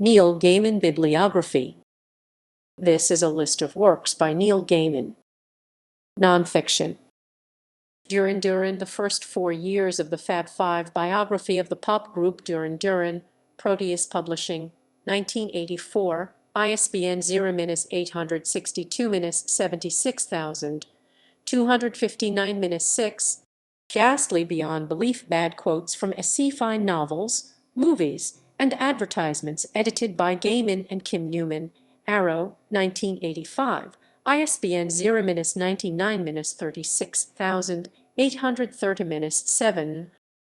Neil Gaiman Bibliography. This is a list of works by Neil Gaiman. Nonfiction. Duran Duran, the first 4 years of the Fab Five, biography of the pop group Duran Duran, Proteus Publishing, 1984, ISBN 0-860-76259-6. Ghastly beyond belief bad quotes from sci-fi novels, movies, and advertisements edited by Gaiman and Kim Newman, Arrow, 1985, ISBN 0-99-36830-7.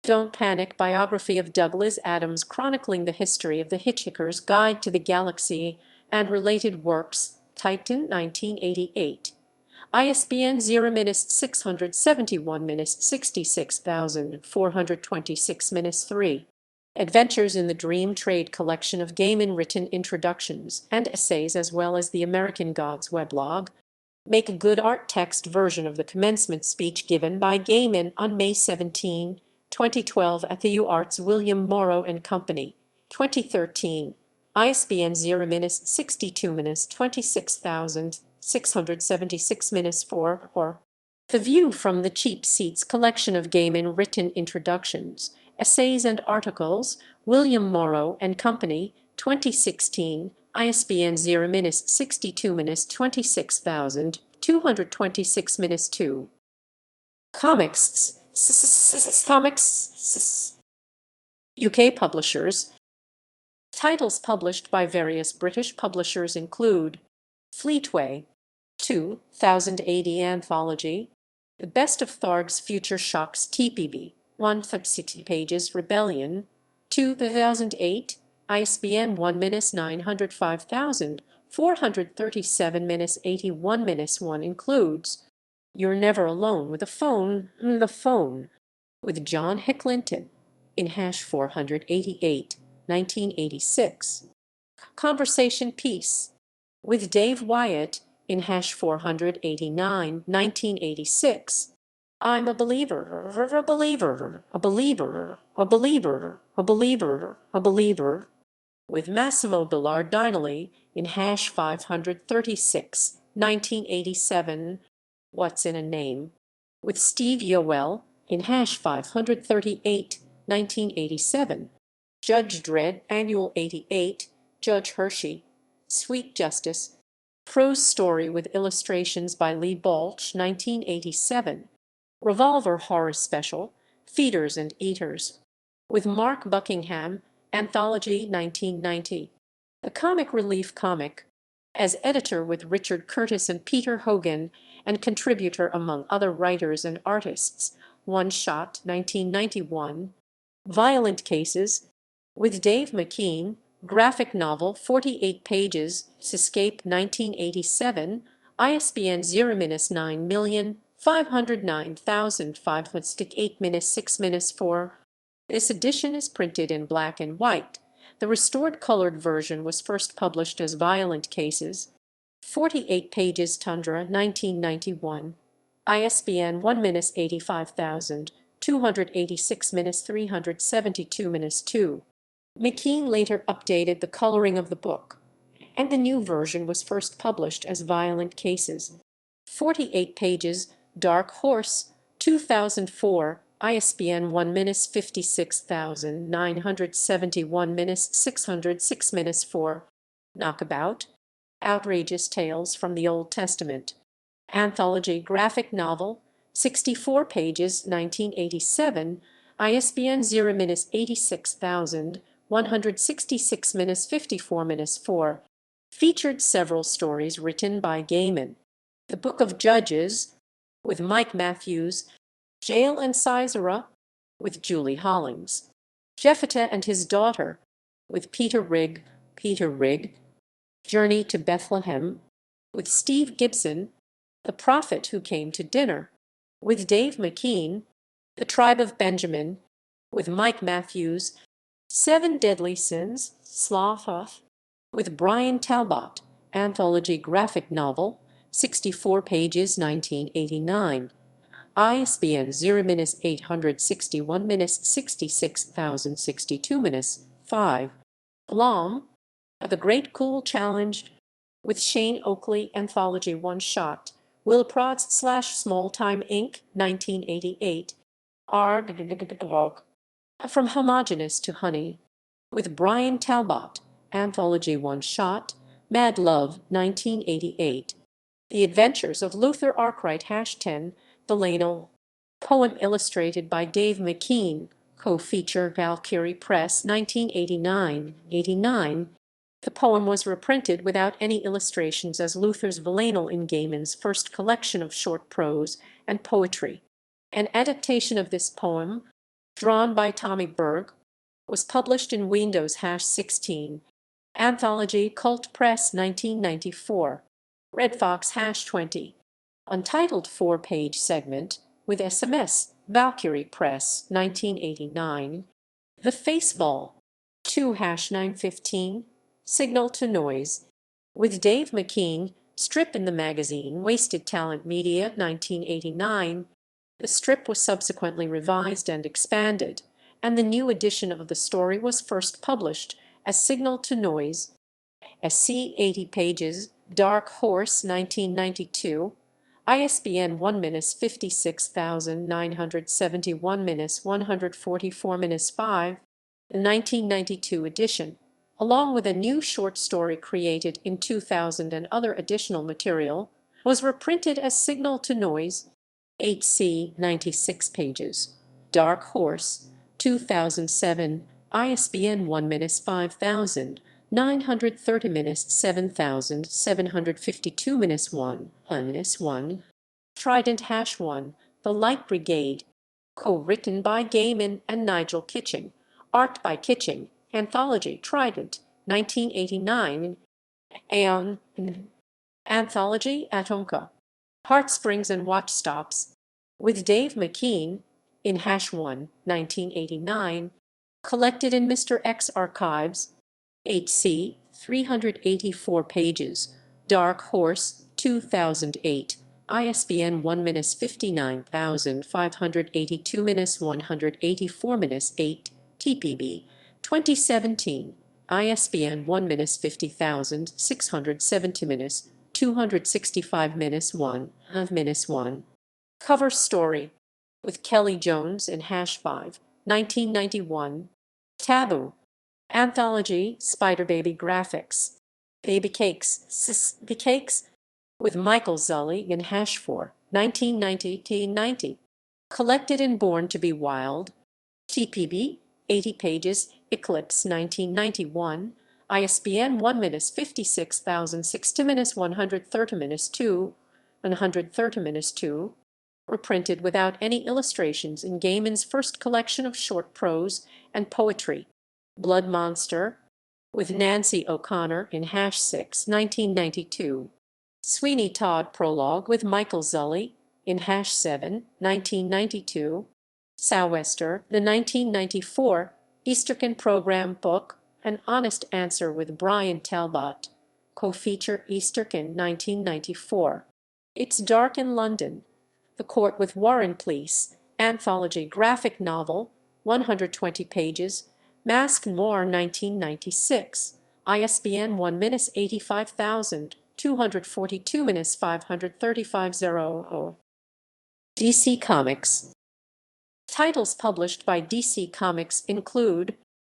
Don't Panic, biography of Douglas Adams chronicling the history of the Hitchhiker's Guide to the Galaxy and related works, Titan, 1988. ISBN 0-671-66426-3. Adventures in the Dream Trade collection of Gaiman-written introductions and essays, as well as the American Gods weblog. Make a good art text version of the commencement speech given by Gaiman on May 17, 2012 at the UArts William Morrow and Company, 2013. ISBN 0-62-26676 or The View from the Cheap Seats collection of Gaiman-written introductions, essays and articles, William Morrow and Company, 2016, ISBN 0-62-26226-226-2. Comics. UK publishers. Titles published by various British publishers include Fleetway, 2000 AD Anthology, The Best of Tharg's Future Shocks TPB, 160 pages Rebellion, 2008, ISBN 1-905,437-81-1 includes You're Never Alone with a Phone, The Phone, with John Hicklinton, in #488, 1986. Conversation Piece, with Dave Wyatt, in #489, 1986. I'm a believer, a believer, a believer, a believer, a believer, a believer, with Massimo Bilardinelli, in #536, 1987. What's in a Name, with Steve Yoel, in #538, 1987. Judge Dredd, Annual 88, Judge Hershey, Sweet Justice, prose story with illustrations by Lee Balch, 1987. Revolver Horror Special, Feeders and Eaters, with Mark Buckingham, Anthology, 1990. The Comic Relief Comic, as editor with Richard Curtis and Peter Hogan, and contributor among other writers and artists, One Shot, 1991. Violent Cases, with Dave McKean, graphic novel, 48 pages, Escape, 1987, ISBN 0-9509508-6-4. This edition is printed in black and white. The restored colored version was first published as Violent Cases, 48 pages, Tundra, 1991. ISBN 1-85286-372-2. McKean later updated the coloring of the book, and the new version was first published as Violent Cases, 48 pages, Dark Horse, 2004, ISBN 1-56971-606-4. Knockabout, Outrageous Tales from the Old Testament, Anthology graphic novel, 64 pages, 1987, ISBN 0-86166-54-4. Featured several stories written by Gaiman. The Book of Judges, with Mike Matthews. Jael and Sisera, with Julie Hollings. Jephthah and His Daughter, with Peter Rigg. Journey to Bethlehem, with Steve Gibson. The Prophet Who Came to Dinner, with Dave McKean. The Tribe of Benjamin, with Mike Matthews. 7 Deadly Sins, Sloth, with Brian Talbot, anthology graphic novel, 64 pages, 1989. ISBN 0-861-66062-5. Long, The Great Cool Challenge with Shane Oakley Anthology One Shot, Will Prods / Small Time Inc., 1988. R. From Homogeneous to Honey with Brian Talbot, Anthology One Shot, Mad Love, 1988. The Adventures of Luther Arkwright #10, Delano. Poem illustrated by Dave McKean, co-feature Valkyrie Press, 1989-89. The poem was reprinted without any illustrations as Luther's Villanelle in Gaiman's first collection of short prose and poetry. An adaptation of this poem, drawn by Tommy Berg, was published in Windows #16. Anthology Cult Press, 1994. Red Fox #20. Untitled 4-page segment with SMS, Valkyrie Press, 1989. The Faceball, 2-915. Signal to Noise with Dave McKean, strip in the magazine Wasted Talent Media, 1989. The strip was subsequently revised and expanded, and the new edition of the story was first published as Signal to Noise. SC 80 pages, Dark Horse, 1992. ISBN 1-56971-144-5, the 1992 edition, along with a new short story created in 2000 and other additional material, was reprinted as Signal to Noise. HC 96 pages, Dark Horse, 2007. ISBN 1-5,930-7752-1-1. Trident #1, The Light Brigade, co-written by Gaiman and Nigel Kitching, art by Kitching, Anthology Trident, 1989. Aeon, Anthology Atonka, Heartsprings and Watchstops, with Dave McKean, in #1, 1989, collected in Mr. X Archives. HC 384 pages, Dark Horse, 2008. ISBN 1-502-184-8, TPB, 2017. ISBN 1-50670-265-1 1. Cover story with Kelly Jones in #5, 1991. Taboo. Anthology Spider Baby Graphics. Baby Cakes, with Michael Zully in #4, 1990-90. Collected in Born to be Wild. TPB, 80 pages, Eclipse, 1991. ISBN 1-56060-130-2, 130-2. Reprinted without any illustrations in Gaiman's first collection of short prose and poetry, Blood Monster, with Nancy O'Connor in #6, 1992. Sweeney Todd prologue with Michael Zully in #7, 1992. Sou'wester, the 1994 Easterkin Program book, An Honest Answer with Brian Talbot, co-feature Easterkin, 1994. It's Dark in London, The Court with Warren Police, anthology graphic novel, 120 pages, Mask Noir, 1996. ISBN 1-85242-535-00. DC Comics. Titles published by DC Comics include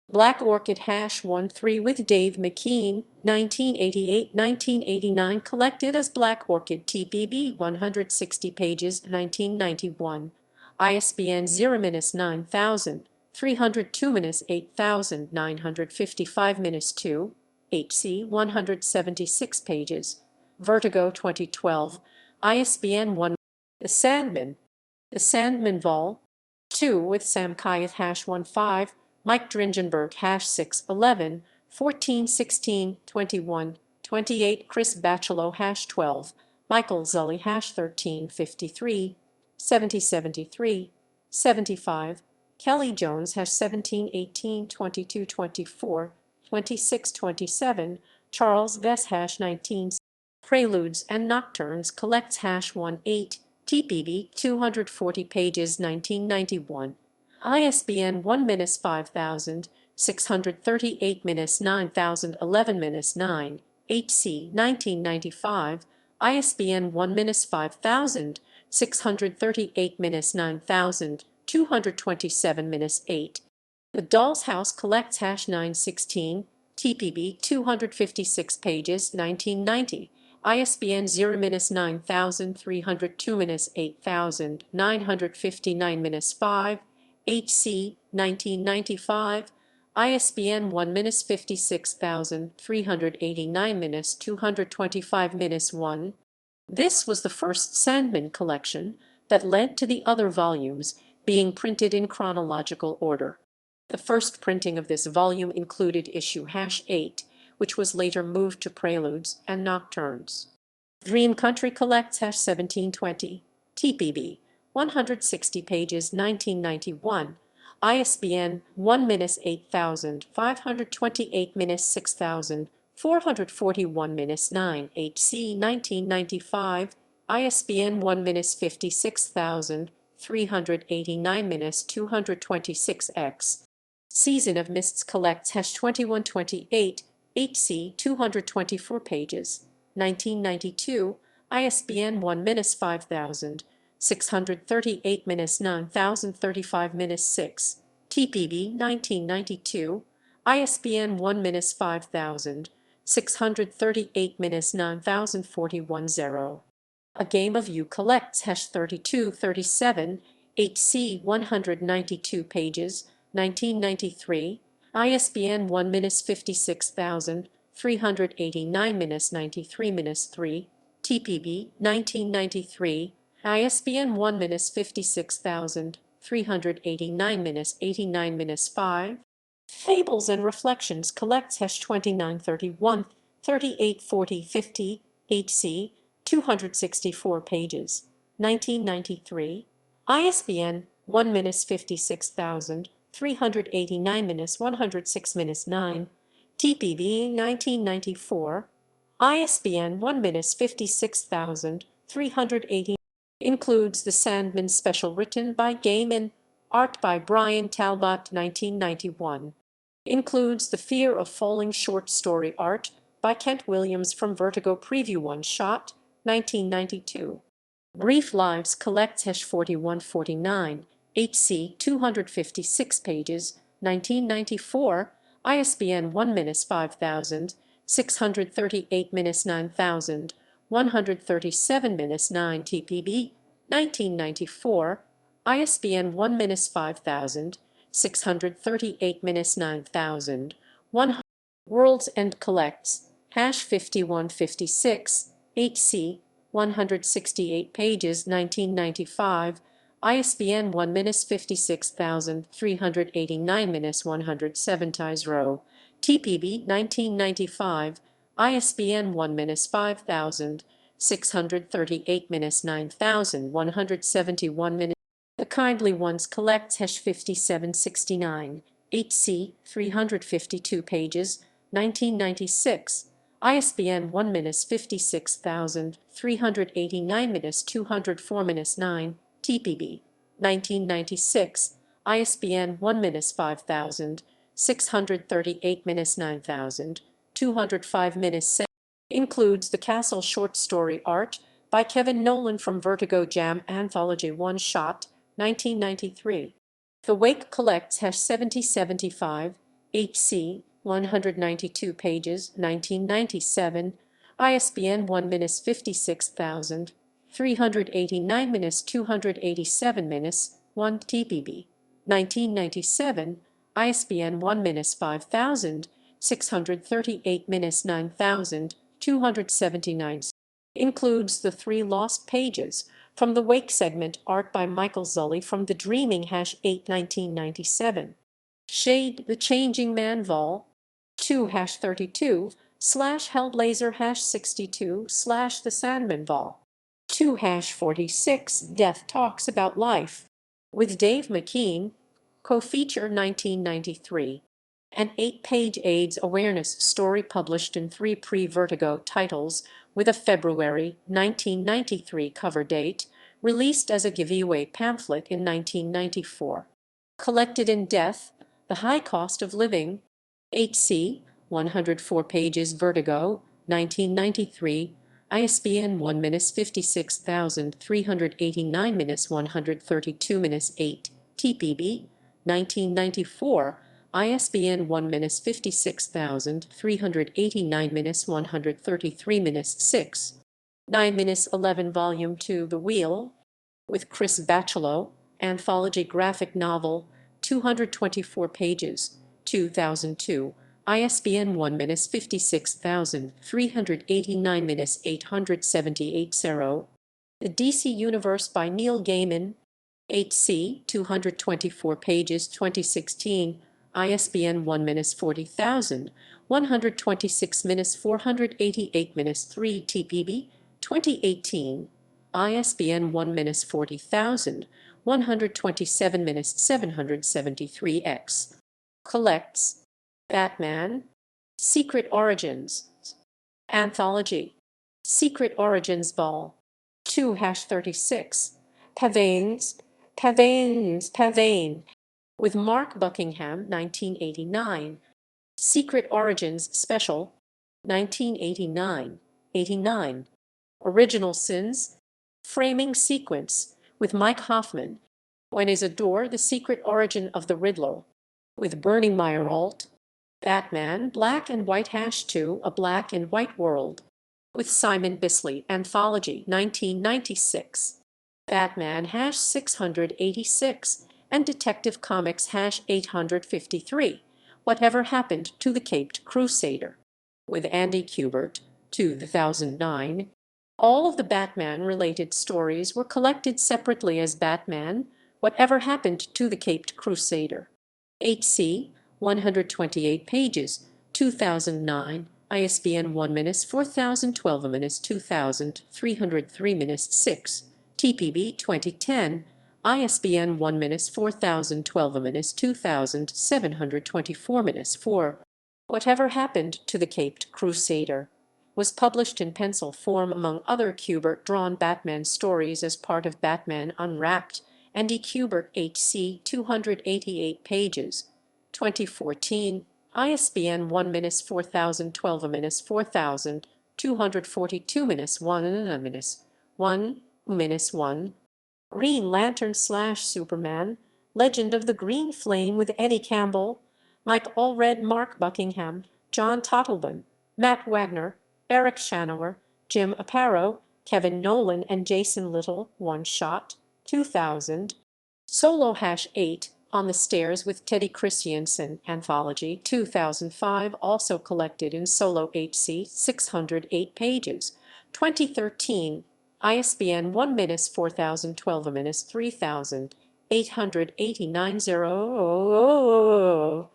Black Orchid #13 with Dave McKean, 1988-1989, collected as Black Orchid TPB, 160 pages, 1991. ISBN 0-9302-8955-2, HC 176 pages. Vertigo, 2012. ISBN 1. The Sandman. The Sandman Vol. 2 with Sam Kyath #15, Mike Dringenberg #611, 14, 16, 21, 28, Chris Bachalo #12, Michael Zully #13, 53, 70, 73, 75, Kelly Jones #17, 18, 22, 24, 26, 27, Charles Vess #19. Preludes and Nocturnes collects #18, TPB, 240 pages, 1991. ISBN 1-5000 638-9011-9, HC 1995, ISBN 1-5000, 638-9227-8. The Doll's House Collects #916, TPB 256 pages, 1990. ISBN 0-9302-8959-5, HC 1995, ISBN 1-56389-225-1. This was the first Sandman collection that led to the other volumes being printed in chronological order. The first printing of this volume included issue #8, which was later moved to Preludes and Nocturnes. Dream Country Collects #1720, TPB 160 pages, 1991. ISBN 1-8528-6441-9, HC 1995, ISBN 1-56389-226X. Season of Mists Collects #2128, HC 224 pages, 1992, ISBN 1-5000-638-9035-6, TPB 1992, ISBN 1-5000-638-9041-0. A Game of You Collects #3237, HC 192 pages, 1993, ISBN 1-56389-93-3, TPB 1993, ISBN 1-56389-89-5. Fables and Reflections Collects #2931, 384050, HC 264 pages, 1993, ISBN 1-56389-106-9, TPB 1994, ISBN 1-56380. Includes the Sandman special written by Gaiman, art by Brian Talbot 1991. Includes the Fear of Falling short story art by Kent Williams from Vertigo Preview One Shot 1992. Brief Lives Collects #4149, HC 256 pages, 1994, ISBN 1-5000-638-9137-9, TPB 1994, ISBN 1-5000-638-9001. World's End Collects #5156, HC 168 pages, 1995, ISBN 1-56389-107 Tisro, TPB 1995, ISBN 1-5000-638-9171. The Kindly Ones Collects #5769, HC 352 pages, 1996, ISBN 1-56389-204-9, TPB 1996, ISBN 1-5000-638-9205. Includes the Castle short story art by Kevin Nolan from Vertigo Jam Anthology One Shot 1993. The Wake Collects #7075, HC 192 pages, 1997, ISBN 1-56389-287-1, TPB 1997, ISBN 1-5000-638-9279. Includes the Three Lost Pages from the Wake segment art by Michael Zully from The Dreaming #8 1997. Shade the Changing Man Vol. 2-32 /Hellblazer #62 /The Sandman Vol. 2-46 Death Talks About Life with Dave McKean, co-feature 1993. An 8-page AIDS awareness story published in 3 pre-Vertigo titles with a February 1993 cover date, released as a giveaway pamphlet in 1994. Collected in Death, The High Cost of Living, HC, 104 pages, Vertigo, 1993, ISBN 1-56389-132-8, TPB, 1994, ISBN 1-56389-133-6, 9-11, Volume 2, The Wheel, with Chris Bachalo, Anthology Graphic Novel, 224 pages, 2002, ISBN 1-56389-878-0. The DC Universe by Neil Gaiman, HC, 224 pages, 2016, ISBN 1-40126-488-3, TPB, 2018, ISBN 1-40127-773-X. Collects Batman, Secret Origins, Anthology, Secret Origins Ball, 2-36, Pavane, with Mark Buckingham, 1989, Secret Origins Special, 1989, Original Sins, Framing Sequence, with Mike Hoffman, When is a Door the Secret Origin of the Riddler, with Bernie Meyerholt, Batman, Black and White #2, A Black and White World, with Simon Bisley, Anthology, 1996, Batman #686, and Detective Comics #853, Whatever Happened to the Caped Crusader, with Andy Kubert, 2009. All of the Batman-related stories were collected separately as Batman, Whatever Happened to the Caped Crusader. HC, 128 pages, 2009, ISBN 1-4012-2303-6, TPB 2010, ISBN 1-4012-2724-4. Whatever Happened to the Caped Crusader was published in pencil form among other Kubert-drawn Batman stories as part of Batman Unwrapped, Andy Kubert, HC, 288 pages, 2014, ISBN 1-4042-1-1. Green Lantern/Superman, Legend of the Green Flame, with Eddie Campbell, Mike Allred, Mark Buckingham, John Totleben, Matt Wagner, Eric Shanower, Jim Aparo, Kevin Nolan, and Jason Little. One Shot, 2000. Solo #8, On the Stairs with Teddy Christiansen, Anthology, 2005, also collected in Solo HC, 608 pages, 2013, ISBN 1-4012-3889-0.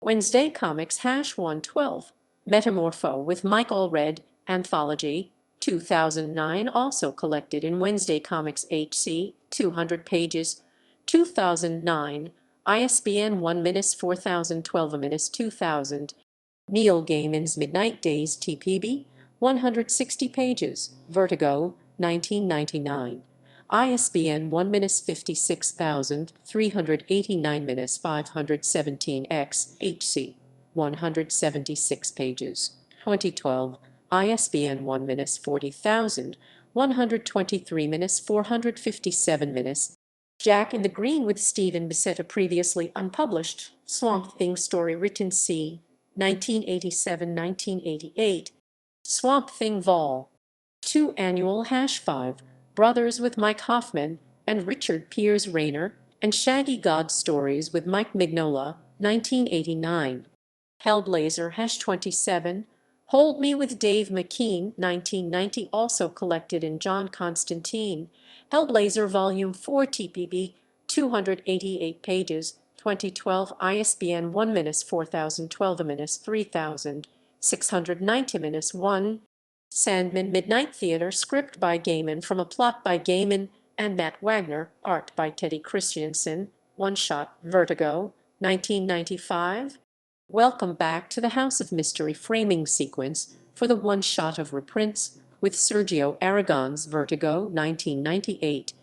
Wednesday Comics #112, Metamorpho, with Mike Allred, Anthology, 2009, also collected in Wednesday Comics HC, 200 pages, 2009, ISBN 1-4012-2000. Neil Gaiman's Midnight Days, TPB, 160 pages, Vertigo, 1999. ISBN 1-56389-517-X, HC, 176 pages, 2012. ISBN 1-40,123-457. Jack in the Green, with Stephen Bissette, a previously unpublished Swamp Thing story written c. 1987-1988. Swamp Thing Vol. 2 Annual #5, Brothers, with Mike Hoffman and Richard Piers Rayner, and Shaggy God Stories with Mike Mignola, 1989. Hellblazer #27, Hold Me, with Dave McKean, 1990, also collected in John Constantine. Hellblazer Volume 4, TPB, 288 pages, 2012, ISBN 1-4012-3000, 690-1. Sandman Midnight Theater, script by Gaiman from a plot by Gaiman and Matt Wagner, art by Teddy Christiansen. One Shot, Vertigo, 1995. Welcome back to the House of Mystery framing sequence for the One Shot of reprints with Sergio Aragon's Vertigo, 1998.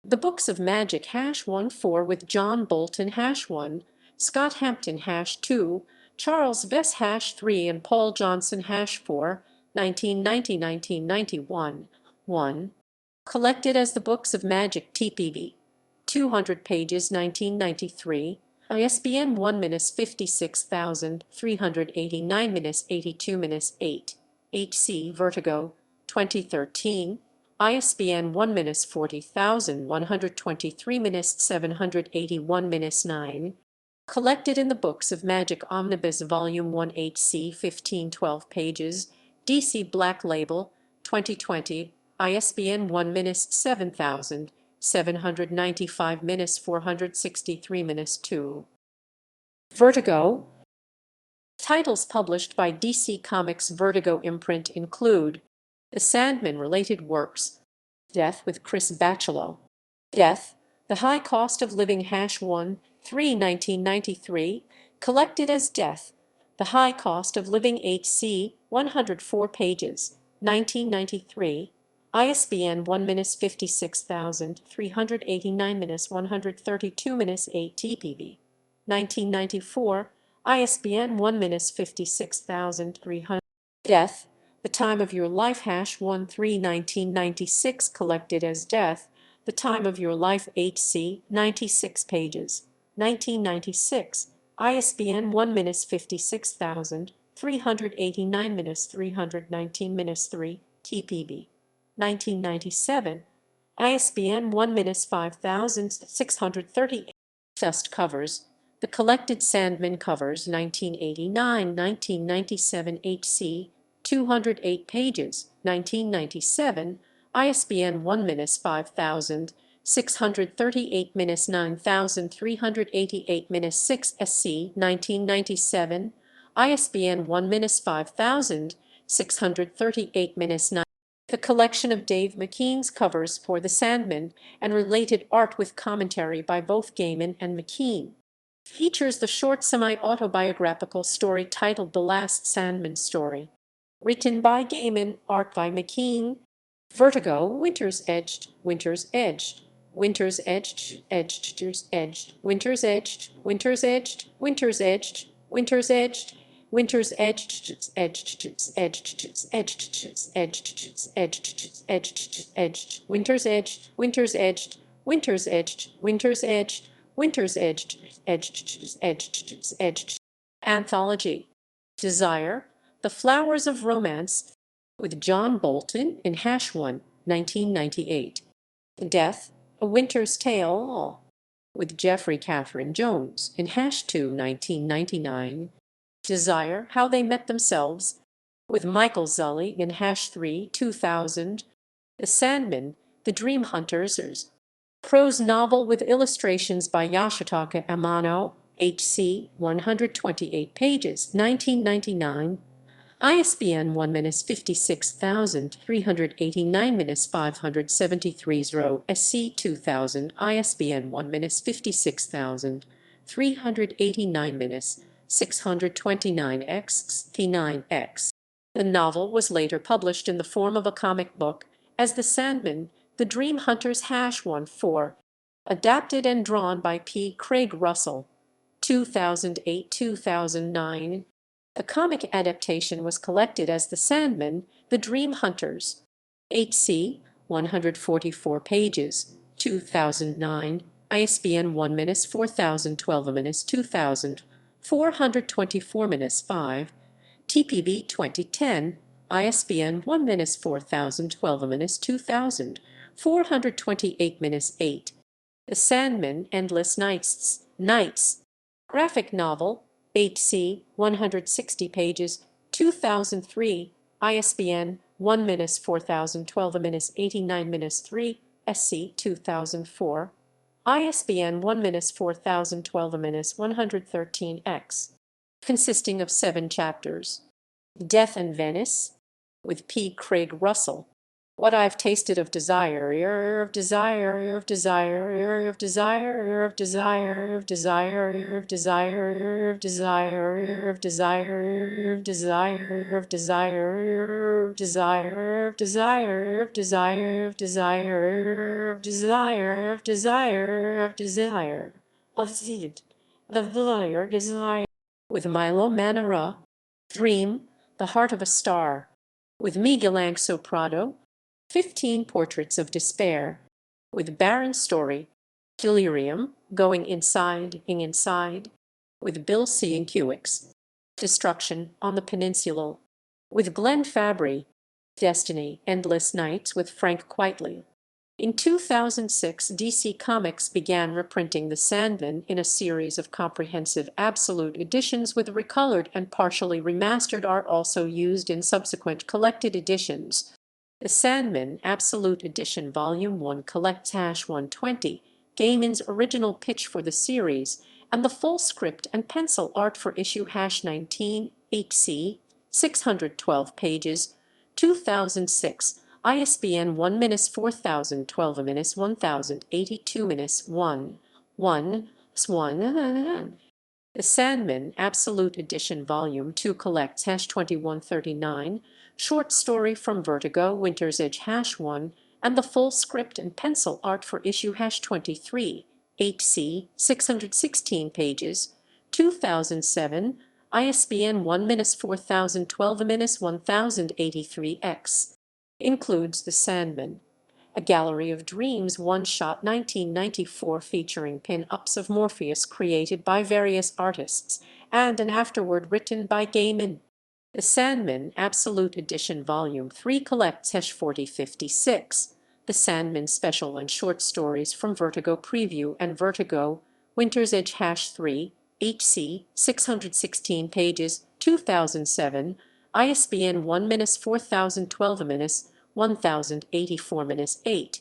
The Books of Magic #14, with John Bolton #1, Scott Hampton #2, Charles Vess #3, and Paul Johnson #4, 1990-1991, 1. Collected as the Books of Magic TPB, 200 pages, 1993, ISBN 1-56389-82-8, HC Vertigo, 2013, ISBN 1-40123-781-9. Collected in the Books of Magic Omnibus Volume 1 HC 1512 pages, DC Black Label, 2020, ISBN 1-7795-463-2. Vertigo. Titles published by DC Comics Vertigo imprint include the Sandman-related works: Death with Chris Bachalo, Death, The High Cost of Living #1, 3, 1993, collected as Death, The High Cost of Living HC, 104 pages, 1993, ISBN 1-56389-132-8 TPB, 1994, ISBN 1-56300. Death, The Time of Your Life #1, 3, 1996, collected as Death, The Time of Your Life HC, 96 pages, 1996, ISBN 1-56389-319-3 TPB, 1997, ISBN 1-5630. Dust covers. The collected Sandman covers, 1989-1997, HC, 208 pages, 1997, ISBN 1-5638-9388-6 SC, 1997, ISBN 1-5638-9. The collection of Dave McKean's covers for The Sandman and related art with commentary by both Gaiman and McKean features the short semi-autobiographical story titled The Last Sandman Story. Written by Gaiman, art by McKean. Vertigo, Winter's Edged, Winter's Edged, Winter's Edged, Edged, Edged, Winter's Edged, Winter's Edged, Winter's Edged, Winter's Edged, Winter's Edged, Edged, Edged, Edged, Edged, Edged, Edged, Edged, Winter's Edged, Winter's Edged, Winter's Edged, Winter's Edged, Winter's Edged, Edged, Edged, Edged. Anthology. Desire, The Flowers of Romance, with John Bolton in #1, 1998. Death, A Winter's Tale, with Jeffrey Catherine Jones in #2, 1999. Desire, How They Met Themselves, with Michael Zully in #3, 2000. The Sandman, The Dream Hunters, prose novel with illustrations by Yoshitaka Amano, HC, 128 pages, 1999. ISBN 1-56389-573 SC, 2000, ISBN 1-56389-629X T9X. The novel was later published in the form of a comic book as The Sandman, The Dream Hunters #14, adapted and drawn by P. Craig Russell, 2008-2009. The comic adaptation was collected as The Sandman, The Dream Hunters, HC, 144 pages, 2009, ISBN 1-4012-2000, 424-5, TPB 2010, ISBN 1-4012-2000, 428-8. The Sandman, Endless Nights, graphic novel, HC, 160 pages, 2003, ISBN 1-4012-89-3, SC, 2004, ISBN 1-4012-113X, consisting of 7 chapters. Death in Venice, with P. Craig Russell. What I've Tasted of Desire, of Desire, of Desire, of Desire, of Desire, of Desire, of Desire, of Desire, of Desire, of Desire, of Desire, of Desire, of Desire, of Desire, of Desire, of Desire, of Desire, of Desire, of Desire. The Desire, with Milo Manara. Dream, The Heart of a Star, with Miguel Angso Prado. 15 Portraits of Despair, with Baron Story. Delirium, Going Inside, with Bill Cienkiewicz. Destruction on the Peninsula, with Glenn Fabry. Destiny, Endless Nights, with Frank Quitely. In 2006, DC Comics began reprinting the Sandman in a series of comprehensive absolute editions with recolored and partially remastered art also used in subsequent collected editions. The Sandman Absolute Edition Volume 1 collects #120, Gaiman's original pitch for the series, and the full script and pencil art for issue #19, HC, 612 pages, 2006. ISBN 1-4012-1082-1 1 The Sandman Absolute Edition Volume 2 collects #2139, short story from Vertigo, Winter's Edge #1, and the full script and pencil art for issue #23, HC, 616 pages, 2007, ISBN 1-4012-1083-X. Includes The Sandman, A Gallery of Dreams one-shot 1994 featuring pin-ups of Morpheus created by various artists, and an afterword written by Gaiman. The Sandman Absolute Edition Volume 3 collects #4056, The Sandman Special and Short Stories from Vertigo Preview and Vertigo, Winter's Edge #3, HC, 616 pages, 2007, ISBN 1-4012-1084-8.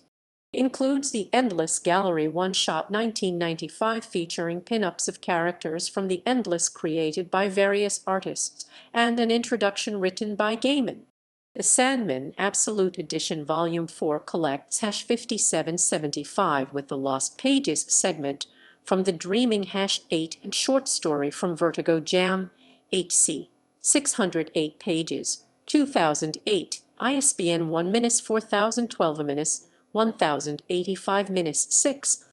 Includes the Endless Gallery one-shot 1995 featuring pin-ups of characters from the Endless created by various artists, and an introduction written by Gaiman. The Sandman Absolute Edition Volume 4 collects #5775 with the Lost Pages segment from the Dreaming #8 and short story from Vertigo Jam, HC, 608 pages, 2008, ISBN 1-4012-1085-6.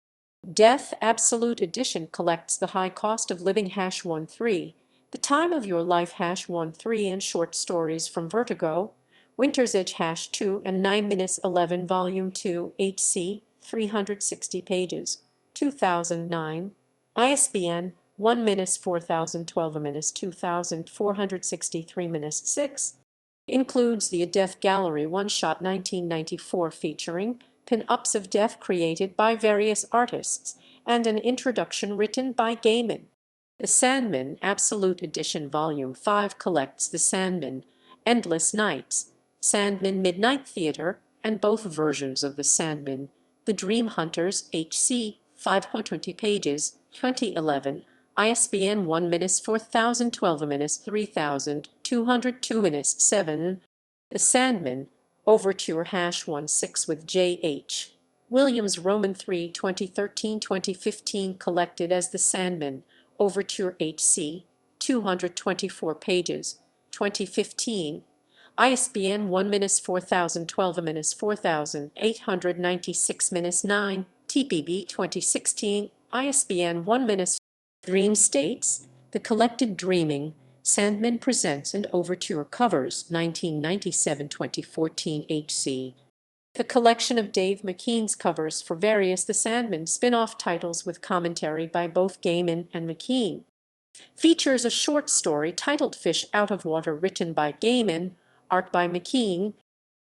Death Absolute Edition collects The High Cost of Living #13, The Time of Your Life #13 and short stories from Vertigo, Winter's Edge #2 and 9-11 Volume 2, HC, 360 pages, 2009, ISBN 1-4012-2463-6. Includes the A Death Gallery one-shot 1994 featuring pin-ups of death created by various artists, and an introduction written by Gaiman. The Sandman Absolute Edition Volume 5 collects The Sandman, Endless Nights, Sandman Midnight Theater, and both versions of The Sandman, The Dream Hunters, HC, 520 pages, 2011, ISBN 1-4012-3202-7. The Sandman, Overture #16 with J.H. Williams Roman 3 2013-2015 collected as The Sandman, Overture HC, 224 pages, 2015, ISBN 1-4012-4896-9, TPB 2016, ISBN 1- Dream States, The Collected Dreaming, Sandman Presents and Overture Covers, 1997-2014 HC. The collection of Dave McKean's covers for various The Sandman spin-off titles with commentary by both Gaiman and McKean. Features a short story titled Fish Out of Water written by Gaiman, art by McKean.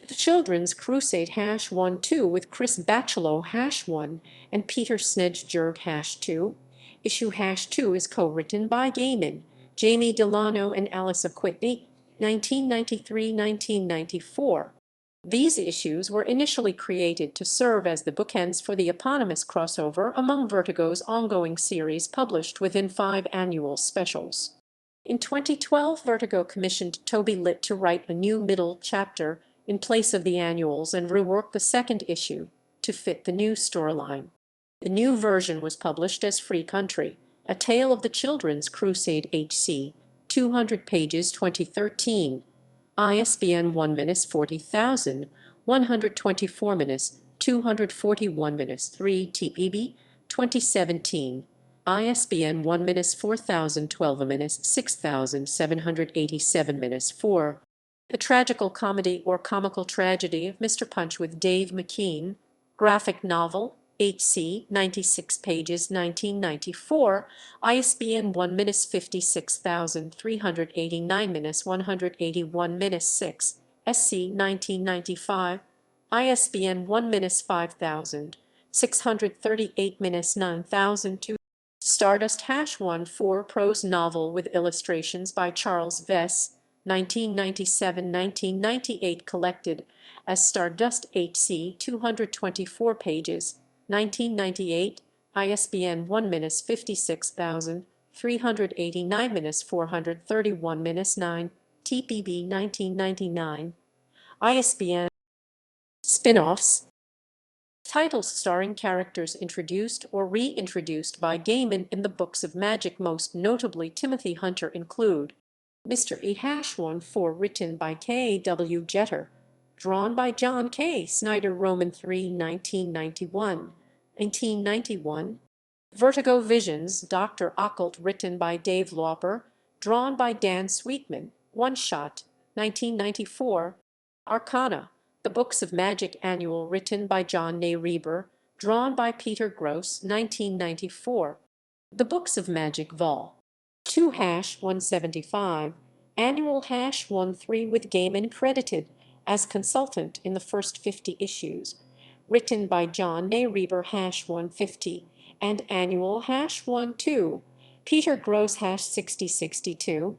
The Children's Crusade #12 with Chris Bachalo #1 and Peter Snedjurg #2. Issue #2 is co-written by Gaiman, Jamie Delano, and Alice Quitney, 1993-1994. These issues were initially created to serve as the bookends for the eponymous crossover among Vertigo's ongoing series published within 5 annual specials. In 2012, Vertigo commissioned Toby Litt to write a new middle chapter in place of the annuals and rework the second issue to fit the new storyline. The new version was published as Free Country, A Tale of the Children's Crusade HC, 200 pages, 2013. ISBN 1-40,124-241-3 TPB 2017. ISBN 1-4012-6787-4. The Tragical Comedy or Comical Tragedy of Mr. Punch with Dave McKean. Graphic novel. HC 96 pages 1994. ISBN 1-56389-181-6. SC 1995. ISBN 1-5038-9002. Stardust #14 prose novel with illustrations by Charles Vess, 1997-1998, collected as Stardust HC 224 pages, 1998, ISBN 1-56389-431-9, TPB 1999, ISBN. Spin-offs. Titles starring characters introduced or reintroduced by Gaiman in the books of magic, most notably Timothy Hunter, include Mr. E-14, written by K. W. Jeter, drawn by John K. Snyder, Roman 3, 1991. 1991. Vertigo Visions, Dr. Occult, written by Dave Lauper, drawn by Dan Sweetman, One Shot, 1994. Arcana, The Books of Magic Annual, written by John Reber, drawn by Peter Gross, 1994. The Books of Magic Vol. 2-175, Annual #13, with Gaiman credited as consultant in the first 50 issues, written by John Reber #150, and Annual #12, Peter Gross #6062.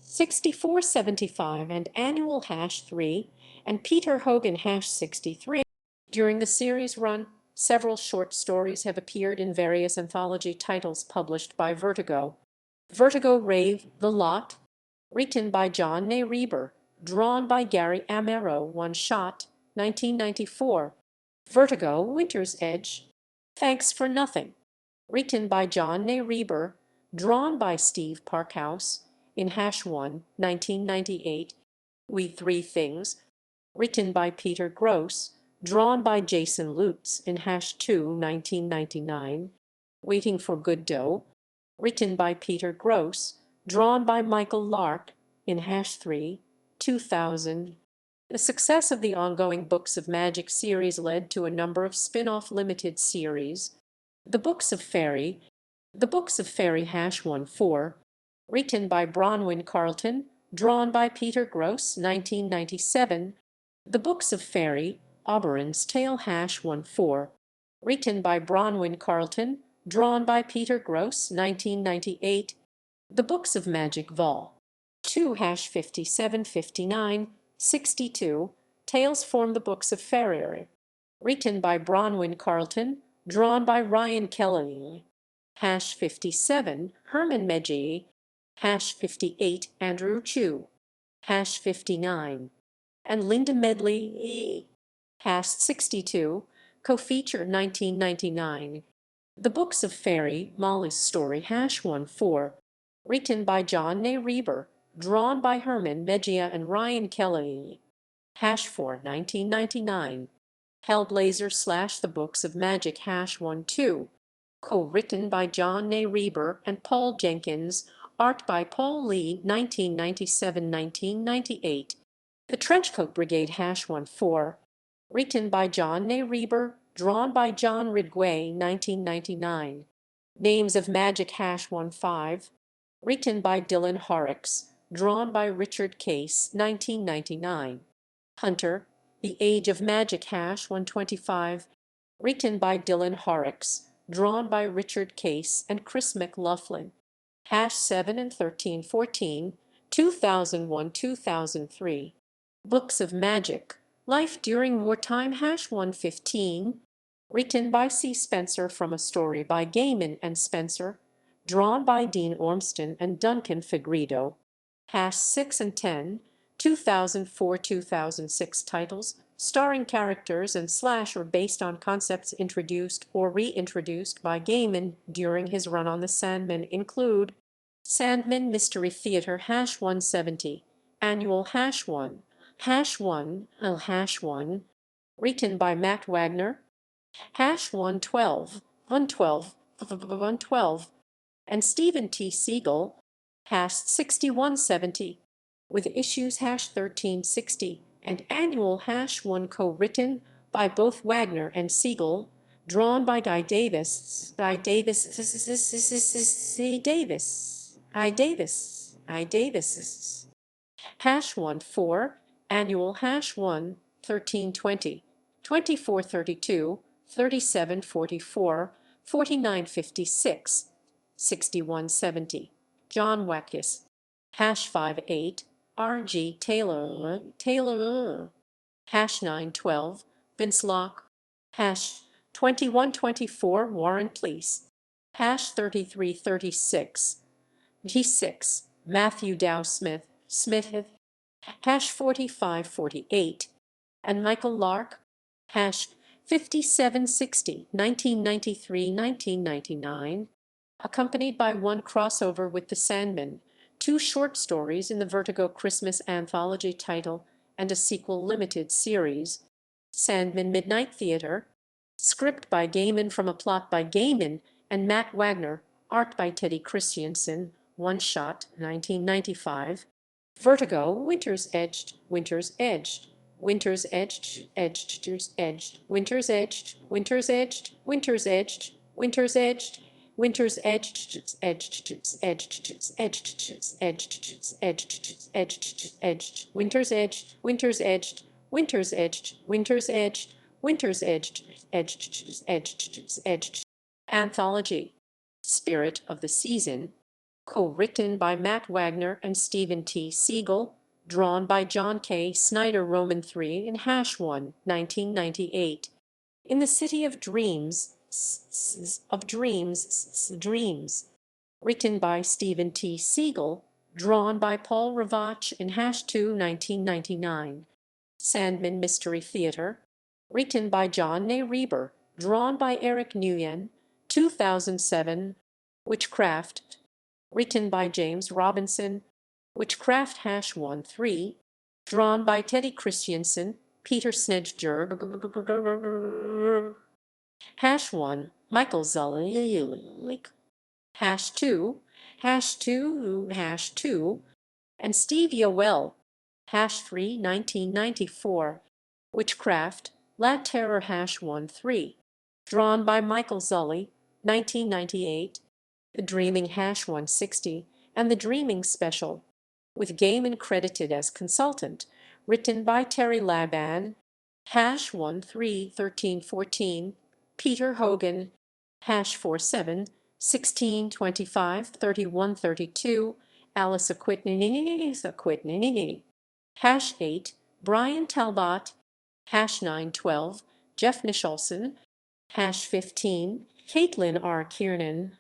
6475 and Annual #3, and Peter Hogan #63. During the series run, several short stories have appeared in various anthology titles published by Vertigo. Vertigo Rave, The Lot, written by John Reber, drawn by Gary Amaro, One Shot, 1994. Vertigo Winter's Edge, Thanks for Nothing, written by John Reber, drawn by Steve Parkhouse, in #1, 1998. We Three Things, written by Peter Gross, drawn by Jason Lutz, in #2, 1999. Waiting for Godot, written by Peter Gross, drawn by Michael Lark, in #3, 2000. The success of the ongoing Books of Magic series led to a number of spin-off limited series. The Books of Fairy, The Books of Fairy #14, written by Bronwyn Carlton, drawn by Peter Gross, 1997. The Books of Fairy, Oberon's Tale #14, written by Bronwyn Carlton, drawn by Peter Gross, 1998. The Books of Magic Vol. 2-5759, 62, Tales from the Books of Fairy, written by Bronwyn Carlton, drawn by Ryan Kelly. #57, Herman Meggi. #58, Andrew Chu. #59, and Linda Medley. #62, co-feature, 1999. The Books of Fairy, Molly's Story #14, written by John Reber, drawn by Herman Meggia and Ryan Kelly. #4, 1999. Hellblazer / The Books of Magic #12, co-written by John Reber and Paul Jenkins, art by Paul Lee, 1997-1998. The Trenchcoat Brigade #14, written by John Reber, drawn by John Ridgway, 1999. Names of Magic #15, written by Dylan Horrocks, drawn by Richard Case, 1999. Hunter, The Age of Magic #125, written by Dylan Horrocks, drawn by Richard Case and Chris McLaughlin. #7 and 1314, 2001-2003. Books of Magic, Life During Wartime #115, written by C. Spencer from a story by Gaiman and Spencer, drawn by Dean Ormston and Duncan Fegredo. #6 and 10, 2004-2006 titles, starring characters and / or based on concepts introduced or reintroduced by Gaiman during his run on the Sandman, include Sandman Mystery Theater #170, Annual #1, #1, written by Matt Wagner. #112, 112, and Stephen T. Siegel, hash 6170, with issues hash 1360 and annual hash 1 co-written by both Wagner and Siegel, drawn by Guy Davis, hash 1 4, annual hash 1, 1320, 2432, 3744, 4956, 6170. John Wackes, hash 58, R.G. Taylor, hash 912, Vince Locke, hash 2124, Warren Please, hash 3336, G6, Matthew Dow Smith, hash 4548, and Michael Lark, hash 5760, 1999, accompanied by one crossover with the Sandman, two short stories in the Vertigo Christmas anthology title, and a sequel limited series, Sandman Midnight Theater, script by Gaiman from a plot by Gaiman and Matt Wagner, art by Teddy Christiansen, one shot, 1995, Vertigo, Winter's Edged, Winter's Edged, Winter's Edged, Edged, Edged, Winter's Edged, Winter's Edged, Winter's Edged, Winter's Edged, Winter's Edged, Edged, Edged, Edged, Edged, Edged, Edged, Edged, Winter's Edged, Winter's Edged, Winter's Edged, Winter's Edged, Winter's Edged, Edged, Edged, Edged. Anthology, Spirit of the Season, co-written by Matt Wagner and Stephen T. Siegel, drawn by John K. Snyder Roman III in hash 1, 1998. In the City of Dreams, Dreams, written by Stephen T. Siegel, drawn by Paul Ravach in hash 2, 1999. Sandman Mystery Theater, written by John A. Reber, drawn by Eric Nguyen, 2007. Witchcraft, written by James Robinson, Witchcraft hash 13, drawn by Teddy Christiansen, Peter Snedger, hash 1, Michael Zulik, hash 2, and Steve Yoel, hash 3, 1994, Witchcraft, La Terror hash 13, drawn by Michael Zully, 1998, The Dreaming hash 160, and The Dreaming Special, with Gaiman credited as consultant, written by Terry Laban, hash 131314, Peter Hogan, hash 47, 1625, 3132, Alice Aquitnini, hash 8, Brian Talbot, hash 912, Jeff Nicholson, hash 15, Caitlin R. Kiernan,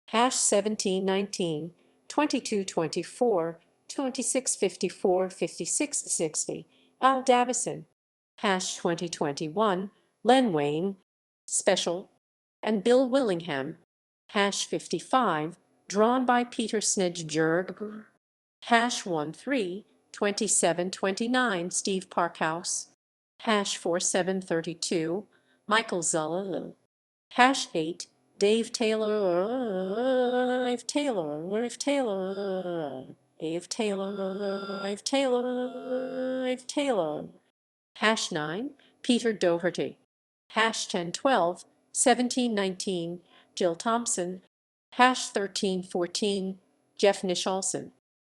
hash 1719, 2224, 2654, 5660, Al Davison, hash 2021, Len Wayne, special, and Bill Willingham, hash 55, drawn by Peter Snedger, hash 13, 2729, Steve Parkhouse, hash 4732, Michael Zulla, hash 8, Dave Taylor, hash 9, Peter Doherty, hash 1012, 1719, Jill Thompson, hash 1314, Jeff Nicholson,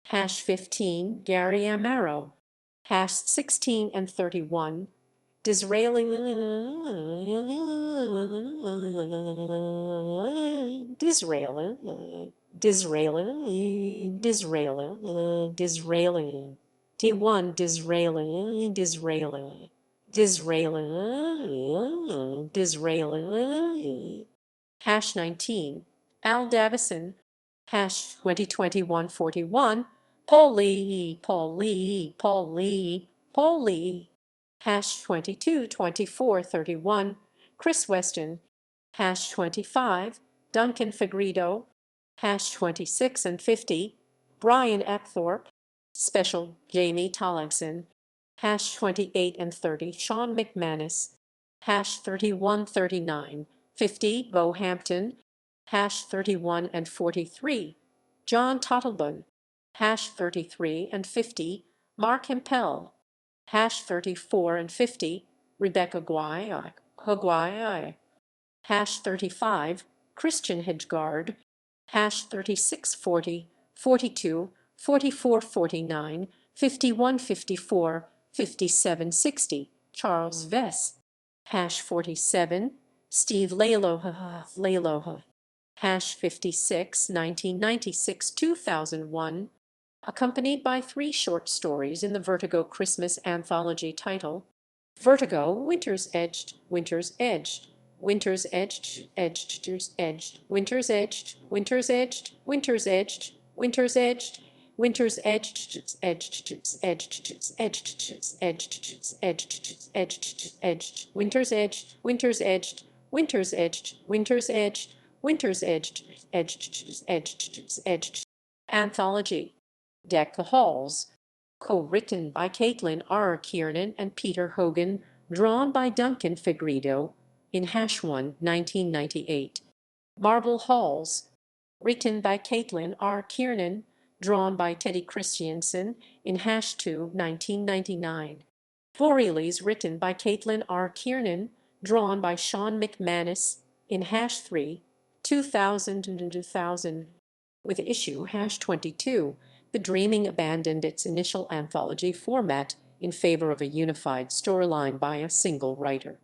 hash 15, Gary Amaro, hash 16 and 31, Disraeli, T1 Disraeli, hash 19, Al Davison, hash 2021-41, Paul Lee, hash 22-24-31, Chris Weston, hash 25, Duncan Fegredo, hash 26 and 50, Brian Epthorpe, special Jamie Tolligson, hash 28 and 30, Sean McManus, hash 3139, 50, Bo Hampton, hash 31 and 43, John Tottleburn, hash 33 and 50, Mark Hempel, hash 34 and 50, Rebecca Guai, hash 35, Christian Hedgegard, hash 36, 40, 42, 44, 49, 51, 54, 57, 60, Charles Vess, hash 47, Steve Leiloha, hash 56, 1996, 2001, accompanied by 3 short stories in the Vertigo Christmas anthology title, Vertigo, Winter's Edged, Winter's Edged, Winter's Edged, Edged, Edged, Winter's Edged, Winter's Edged, Winter's Edged, Winter's Edged, Winter's Edged, Edged, Edged, Edged, Edged, Edged, Edged, Edged, Winter's Edged, Winter's Edged, Winter's Edged, Winter's Edged, Winter's Edged, Edged, Edged, Edged. Anthology. Deck the Halls. Co-written by Caitlin R. Kiernan and Peter Hogan, drawn by Duncan Fegredo, in hash 1, 1998. Marble Halls. Written by Caitlin R. Kiernan, drawn by Teddy Christiansen, in hash 2, 1999. Borealis, written by Caitlin R. Kiernan, drawn by Sean McManus, in hash 3, 2000 and 2000. With issue hash 22, The Dreaming abandoned its initial anthology format in favor of a unified storyline by a single writer.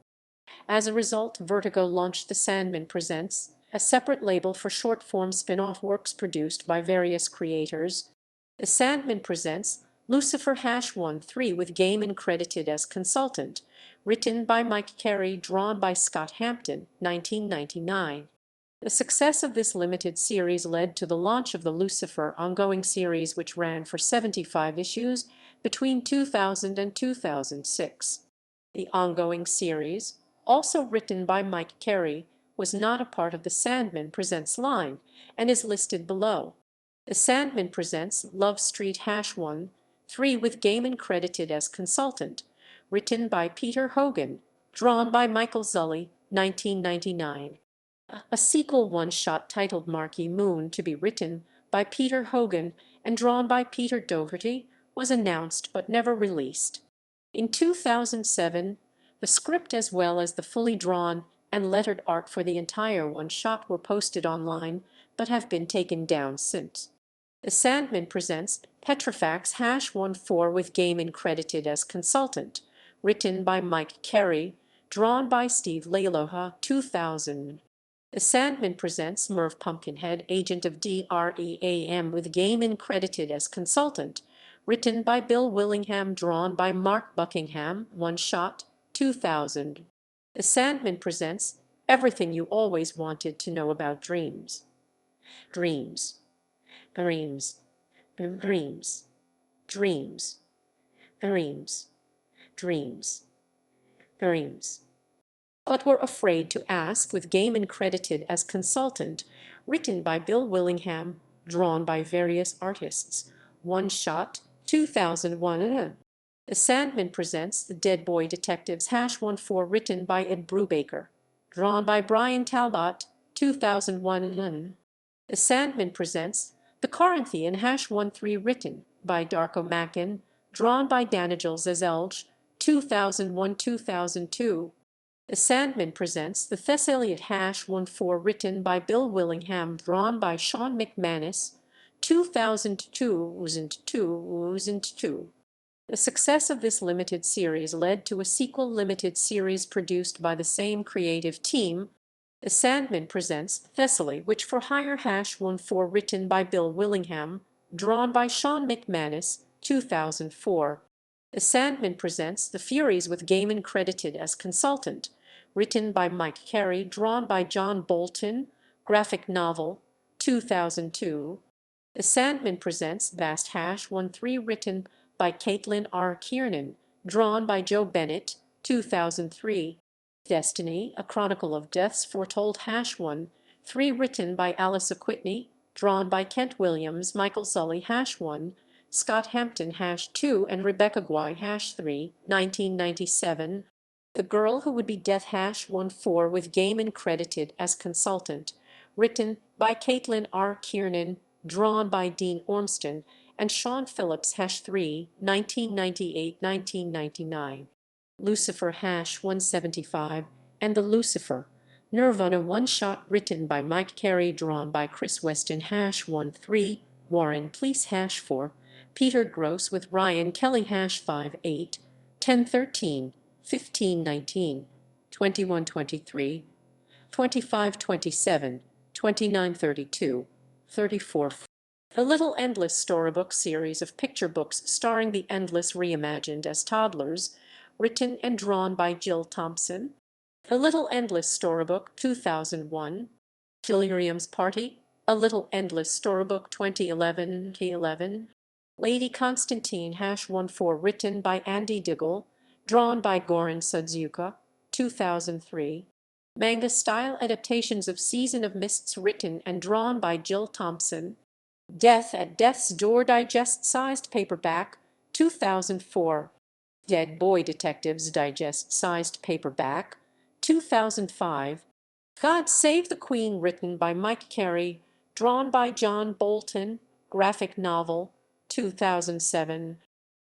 As a result, Vertigo launched the Sandman Presents, a separate label for short-form spin-off works produced by various creators. The Sandman Presents Lucifer hash 13 with Gaiman credited as consultant, written by Mike Carey, drawn by Scott Hampton, 1999. The success of this limited series led to the launch of the Lucifer ongoing series, which ran for 75 issues between 2000 and 2006. The ongoing series, also written by Mike Carey, was not a part of the Sandman Presents line and is listed below. The Sandman Presents Love Street hash 13 with Gaiman credited as consultant, written by Peter Hogan, drawn by Michael Zully, 1999. A sequel one-shot titled Marquee Moon, to be written by Peter Hogan and drawn by Peter Doherty, was announced but never released. In 2007, the script as well as the fully drawn and lettered art for the entire one-shot were posted online but have been taken down since. The Sandman Presents Petrifax hash 14 with Gaiman credited as consultant, written by Mike Carey, drawn by Steve Leiloha, 2000. The Sandman Presents Merv Pumpkinhead, Agent of DREAM with Gaiman credited as consultant, written by Bill Willingham, drawn by Mark Buckingham, one shot, 2000. The Sandman Presents Everything You Always Wanted to Know About Dreams. Dreams. Dreams. Dreams. Dreams. Dreams. Dreams. Dreams. But were afraid to ask with Gaiman credited as consultant, written by Bill Willingham, drawn by various artists. One shot, 2001. The Sandman Presents The Dead Boy Detectives hash 14 written by Ed Brubaker, drawn by Brian Talbot, 2001. The Sandman Presents The Corinthian hash 13 written by Darko Makin, drawn by Danijel Zezelj, 2001-2002. The Sandman Presents The Thessaliot hash 14 written by Bill Willingham, drawn by Sean McManus, 2002. The success of this limited series led to a sequel limited series produced by the same creative team, The Sandman Presents Thessaly, which for hire hash 14 written by Bill Willingham, drawn by Sean McManus, 2004. The Sandman Presents The Furies with Gaiman credited as consultant, written by Mike Carey, drawn by John Bolton, graphic novel, 2002. The Sandman Presents Vast hash 13 written by Caitlin R. Kiernan, drawn by Joe Bennett, 2003. Destiny, A Chronicle of Deaths Foretold hash 13 written by Alice Aquitney, drawn by Kent Williams, Michael Zully hash 1, Scott Hampton hash 2 and Rebecca Guai hash 3, 1997. The Girl Who Would Be Death hash 14 with Gaiman credited as consultant, written by Caitlin R. Kiernan, drawn by Dean Ormston and Sean Phillips 3, 1998-1999. Lucifer 175, and the Lucifer, Nirvana one-shot written by Mike Carey, drawn by Chris Weston 13, Warren Please 4, Peter Gross with Ryan Kelly 58, 1013, 1519, 2123, 2527, 2932, 34. The Little Endless Storybook series of picture books starring the Endless reimagined as toddlers, written and drawn by Jill Thompson. The Little Endless Storybook 2001. Delirium's Party, A Little Endless Storybook 2011. Lady Constantine 14, written by Andy Diggle, drawn by Goran Sudzuka, 2003. Manga-style adaptations of Season of Mists written and drawn by Jill Thompson. Death at Death's Door Digest-sized paperback, 2004. Dead Boy Detectives Digest-sized paperback, 2005. God Save the Queen written by Mike Carey, drawn by John Bolton, graphic novel, 2007.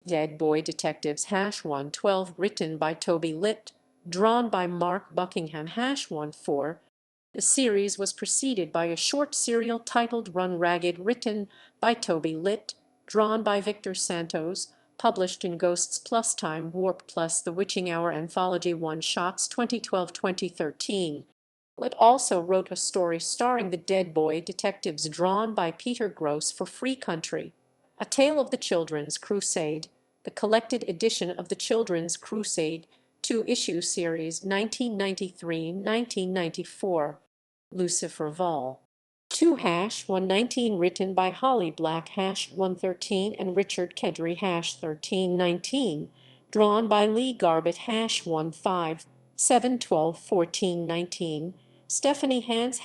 Dead Boy Detectives 112 written by Toby Litt, drawn by Mark Buckingham 14. The series was preceded by a short serial titled Run Ragged written by Toby Litt, drawn by Victor Santos, published in Ghosts Plus Time Warp Plus The Witching Hour Anthology One-Shots 2012-2013. Litt also wrote a story starring the Dead Boy Detectives drawn by Peter Gross for Free Country, A Tale of the Children's Crusade, the collected edition of the Children's Crusade, two-issue series 1993-1994. Lucifer Vol. 2-119 written by Holly Black 113 and Richard Kedry 1319, drawn by Lee Garbett 15 712 1419, Stephanie Hans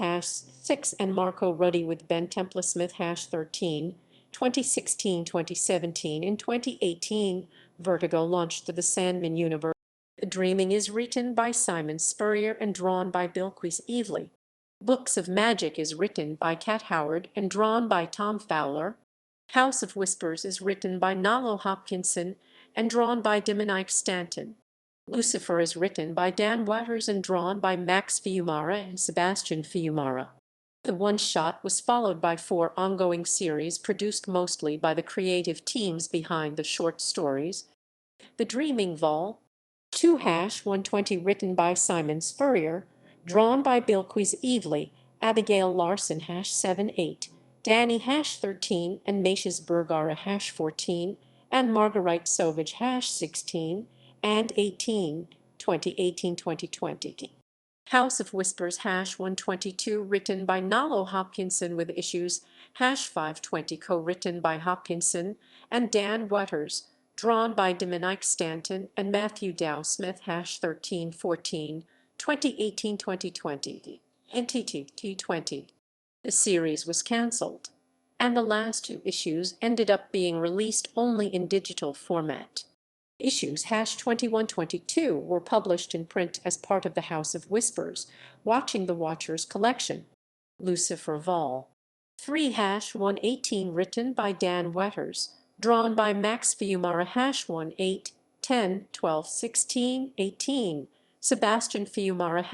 6 and Marco Ruddy with Ben Templesmith 13, 2016-2017. In 2018, Vertigo launched the Sandman universe. The Dreaming is written by Simon Spurrier and drawn by Bilquis Evely. Books of Magic is written by Kat Howard and drawn by Tom Fowler. House of Whispers is written by Nalo Hopkinson and drawn by Dominique Stanton. Lucifer is written by Dan Waters and drawn by Max Fiumara and Sebastian Fiumara. The one-shot was followed by 4 ongoing series produced mostly by the creative teams behind the short stories. The Dreaming Vol. 2-120 written by Simon Spurrier, drawn by Bilquis Evely, Abigail Larson 78, Danny 13 and Macias Bergara 14, and Marguerite Sauvage 16 and 18, 2018-2020. House of Whispers 122 written by Nalo Hopkinson with issues 520 co-written by Hopkinson and Dan Waters, drawn by Dominique Stanton and Matthew Dow Smith 1314, 2018-2020. NTT-20. The series was cancelled, and the last 2 issues ended up being released only in digital format. Issues 2122 were published in print as part of the House of Whispers, Watching the Watchers collection. Lucifer Vol. 3-118 written by Dan Waters, drawn by Max Fiumara 18, 10, 12, 16, 18, Sebastian Fiumara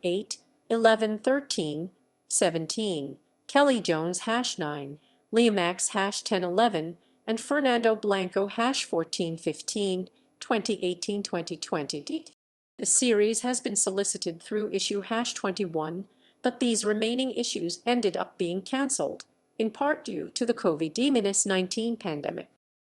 18, 11, 13, 17, Kelly Jones 9, Leomax 10, 11, and Fernando Blanco 1415, 2018-2020. The series has been solicited through issue 21, but these remaining issues ended up being cancelled, in part due to the COVID-19 pandemic.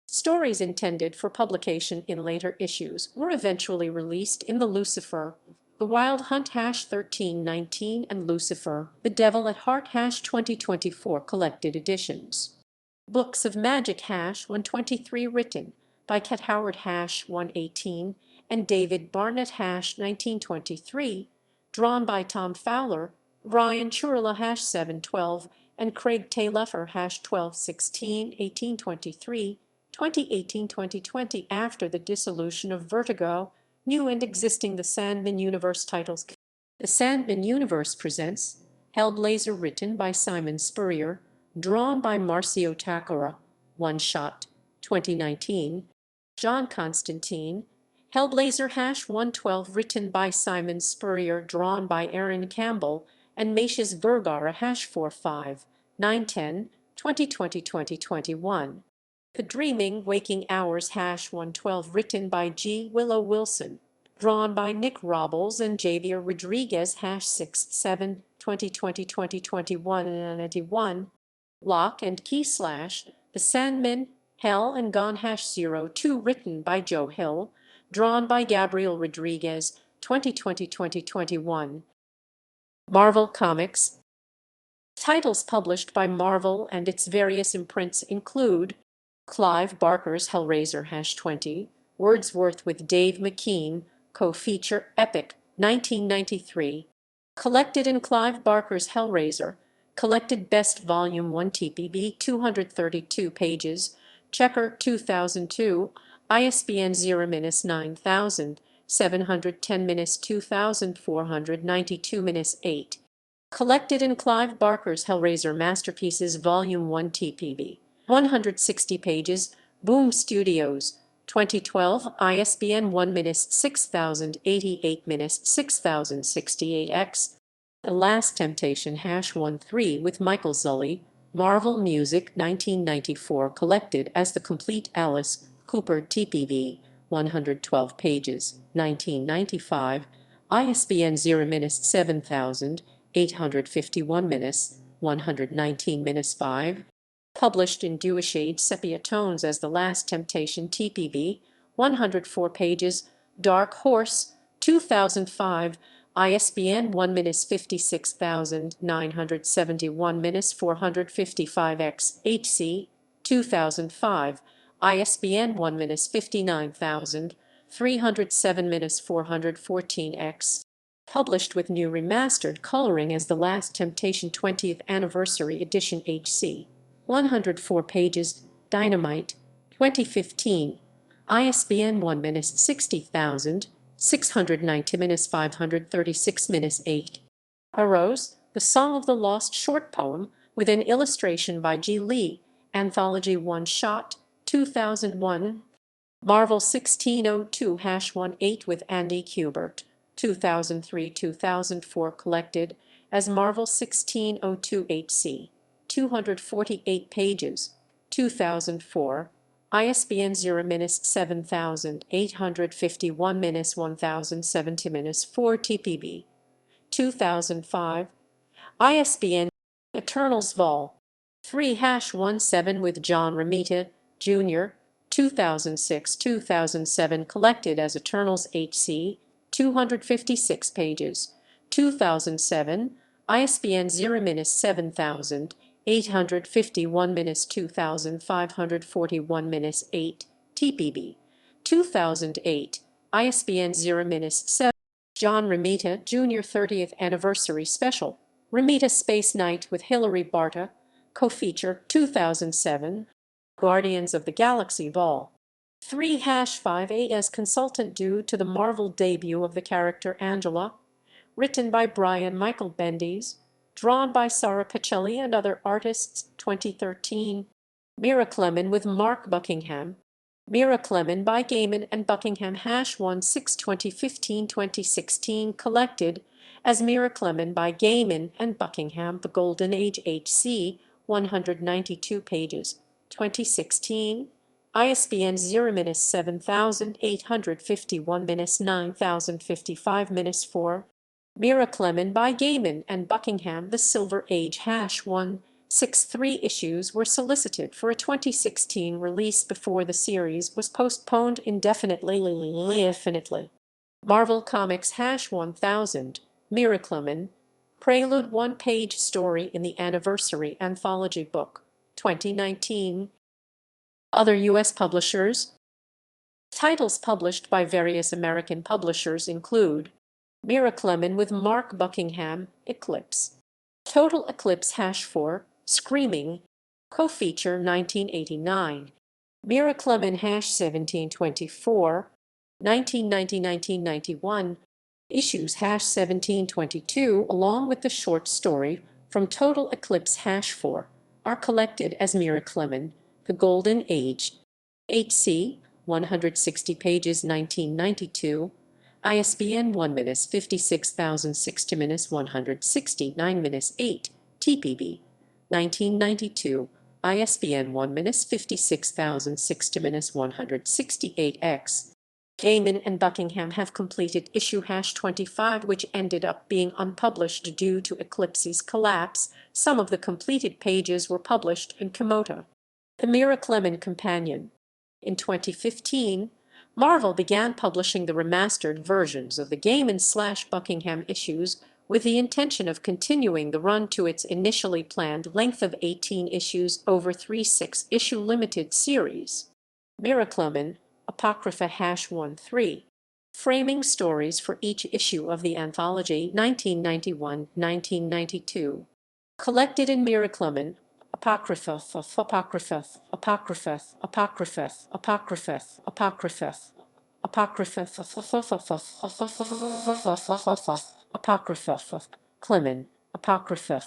Stories intended for publication in later issues were eventually released in the Lucifer, The Wild Hunt 1319 and Lucifer, The Devil at Heart 2024 collected editions. Books of Magic 123 written by Kat Howard 118 and David Barnett 1923, drawn by Tom Fowler, Brian Churla 712 and Craig Tayleffer 1216, 1823, 2018-2020. After the dissolution of Vertigo, new and existing The Sandman Universe titles. The Sandman Universe presents Hellblazer written by Simon Spurrier, drawn by Marcio Takara, One Shot, 2019. John Constantine, Hellblazer #112 written by Simon Spurrier, drawn by Aaron Campbell and Macias Vergara #45, 910, 2020-2021. The Dreaming Waking Hours #112 written by G. Willow Wilson, drawn by Nick Robles and Javier Rodriguez #67, 2020-2021. Lock and Key / The Sandman, Hell and Gone #02 written by Joe Hill, drawn by Gabriel Rodriguez, 2020-2021. Marvel Comics. Titles published by Marvel and its various imprints include Clive Barker's Hellraiser #20, Wordsworth with Dave McKean, co-feature Epic, 1993. Collected in Clive Barker's Hellraiser, Collected Best Volume 1 TPB 232 pages, Checker 2002, ISBN 0-9710-2492-8. Collected in Clive Barker's Hellraiser Masterpieces Volume 1 TPB, 160 pages, Boom Studios, 2012, ISBN 1-6088-6068-X. The Last Temptation #13 with Michael Zully, Marvel Music 1994, collected as The Complete Alice Cooper TPB, 112 pages, 1995, ISBN 0-7851-119-5, published in Duashade sepia tones as The Last Temptation TPB, 104 pages, Dark Horse, 2005, ISBN 1-56971-455-X, HC, 2005, ISBN 1-59307-414-X. Published with new remastered coloring as The Last Temptation 20th Anniversary Edition HC, 104 pages, Dynamite, 2015, ISBN 1-60090-536-8. Arose, The Song of the Lost short poem with an illustration by G. Lee, Anthology One Shot, 2001. Marvel 1602-18 with Andy Kubert, 2003-2004, collected as Marvel 1602 HC, 248 pages, 2004, ISBN 0-7851-1070-4 TPB, 2005, ISBN Eternals Vol. 3-17 with John Romita, Jr., 2006-2007, collected as Eternals HC, 256 pages, 2007, ISBN 0-7851-2541-8 TPB, 2008, ISBN 0-7. John Romita, Jr. 30th Anniversary Special, Romita Space Night with Hilary Barta, co-feature, 2007. Guardians of the Galaxy Vol. 3-58 as consultant due to the Marvel debut of the character Angela, written by Brian Michael Bendis, drawn by Sara Pichelli and other artists, 2013. Miracleman with Mark Buckingham, Miracleman by Gaiman and Buckingham #16 2015-2016, collected as Miracleman by Gaiman and Buckingham, The Golden Age HC, 192 pages, 2016, ISBN 0-7851-9055-4. Miracleman by Gaiman and Buckingham, The Silver Age #163 issues were solicited for a 2016 release before the series was postponed indefinitely. Marvel Comics #1000, Miracleman, Prelude one-page story in the Anniversary Anthology Book, 2019. Other U.S. publishers. Titles published by various American publishers include Miracleman with Mark Buckingham, Eclipse, Total Eclipse #4, Screaming, co-feature 1989, Miracleman #1724, 1990-1991, Issues #1722 along with the short story from Total Eclipse #4 are collected as Miracleman, The Golden Age, 8C, 160 pages 1992, ISBN 1-56060-169-8, TPB, 1992, ISBN 1-56060-168X. Gaiman and Buckingham have completed issue #25, which ended up being unpublished due to Eclipse's collapse. Some of the completed pages were published in Komodo. The Miracleman Companion. In 2015, Marvel began publishing the remastered versions of the Gaiman/Buckingham issues with the intention of continuing the run to its initially planned length of 18 issues over 3 6-issue limited series. Miracleman Apocrypha #13, framing stories for each issue of the anthology 1991-1992. Collected in Miracleman Apocrypha, Apocrypha, Apocrypha, Apocrypha, Apocrypha, Apocrypha, Apocrypha, Apocrypha, Clement, Apocrypha,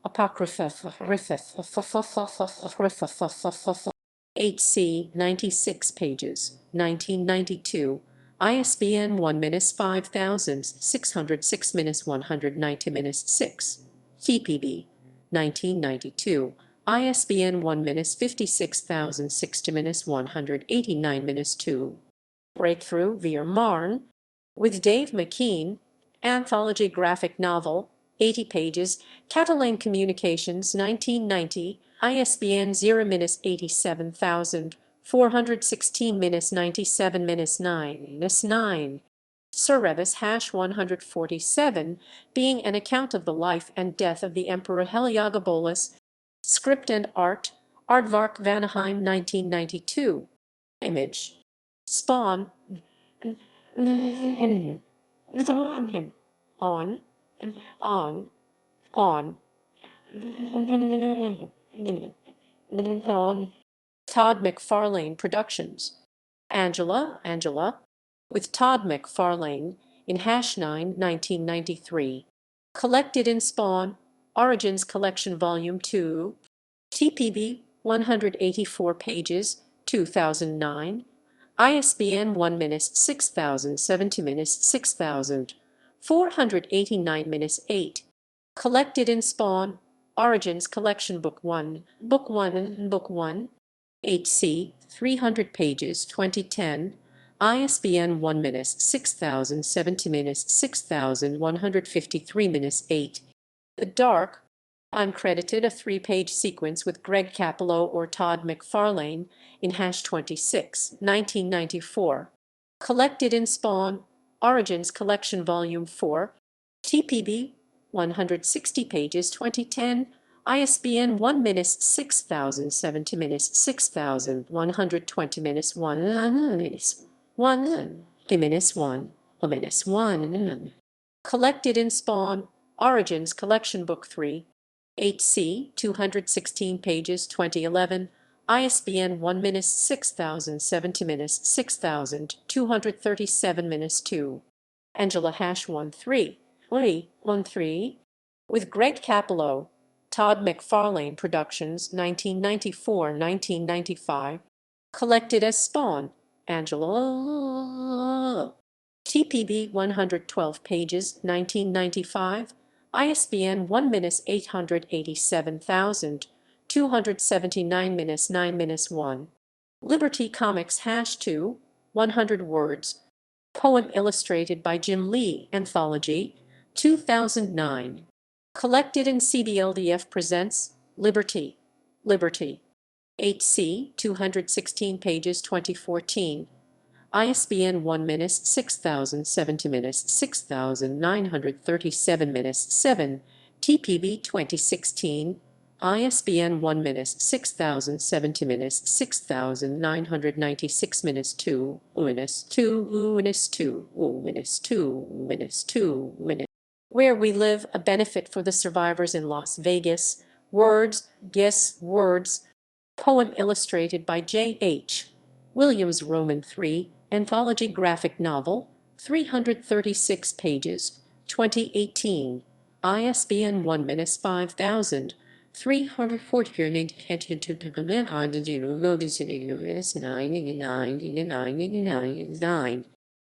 Apocrypha, 8C, 96 pages, 1992, ISBN 1-5606-190-6, TPB, 1992, ISBN 1-56060-189-2. Breakthrough via Marn, with Dave McKean, anthology graphic novel, 80 pages, Catalan Communications, 1990, ISBN 0-87416-97-9. Cerebus #147, being an account of the life and death of the Emperor Heliogabalus. Script and art, Aardvark Vanaheim, 1992. Image. Spawn. On. Todd McFarlane Productions. Angela, with Todd McFarlane in #9, 1993. Collected in Spawn, Origins Collection Volume 2, TPB, 184 pages, 2009. ISBN 1-6070-6000, 489-8. Collected in Spawn, Origins Collection Book 1, Book 1, 8C, 300 pages, 2010. ISBN 1-6070-6153-8. The Dark, uncredited, a 3-page sequence with Greg Capullo or Todd McFarlane in #26, 1994. Collected in Spawn, Origins Collection Volume 4, TPB, 160 pages, 2010. ISBN 1-6070-1. Collected in Spawn, Origins Collection Book 3, 8C, 216 pages, 2011. ISBN 1-6070-6000-237-2. Angela #13, with Greg Capullo, Todd McFarlane Productions, 1994-1995. Collected as Spawn, Angela. TPB, 112 pages, 1995. ISBN 1-887279-9-1. Liberty Comics #2, 100 words. Poem illustrated by Jim Lee, Anthology, 2009. Collected in CBLDF Presents, Liberty. 8C, 216 pages, 2014. ISBN 1-6070-6937-7. TPB, 2016. ISBN 1-6070-6996-2. Where We Live, a benefit for the survivors in Las Vegas. Words. Poem illustrated by J.H. Williams Roman 3, Anthology Graphic Novel, 336 pages, 2018. ISBN 1-5000. 348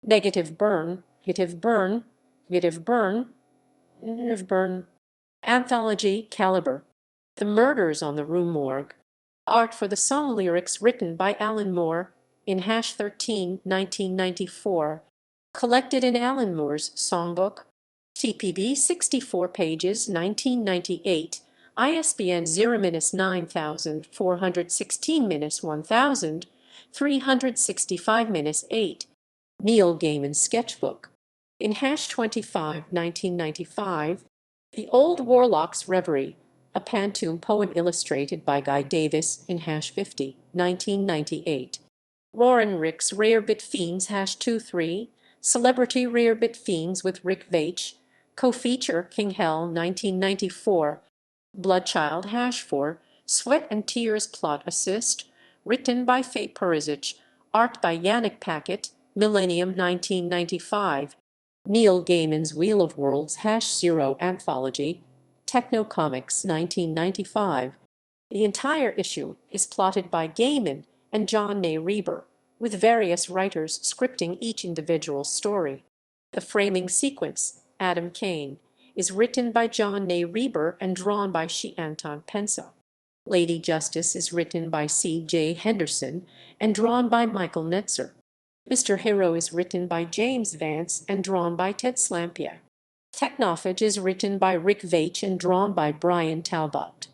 Negative burn, negative burn, negative burn, negative burn. Anthology Caliber. The Murders on the Rue Morgue. Art for the Song Lyrics written by Alan Moore in #13, 1994. Collected in Alan Moore's Songbook. TPB 64 pages, 1998. ISBN 0-9416-1000, 365-8. Neil Gaiman Sketchbook. In #25, 1995. The Old Warlock's Reverie, a Pantoum poem illustrated by Guy Davis in #50, 1998. Warren Ricks Rarebit Fiends #23, Celebrity Rarebit Fiends with Rick Veitch, co-feature King Hell 1994. Bloodchild #4, Sweat and Tears plot assist, written by Faye Perisic, art by Yannick Paquet, Millennium 1995. Neil Gaiman's Wheel of Worlds #0 Anthology, Techno Comics 1995. The entire issue is plotted by Gaiman and John A. Reber, with various writers scripting each individual story. The framing sequence, Adam Kane, is written by John A. Reber and drawn by Anton Pensa. Lady Justice is written by C.J. Henderson and drawn by Michael Netzer. Mr. Hero is written by James Vance and drawn by Ted Slampiak. Technophage is written by Rick Veitch and drawn by Brian Talbot.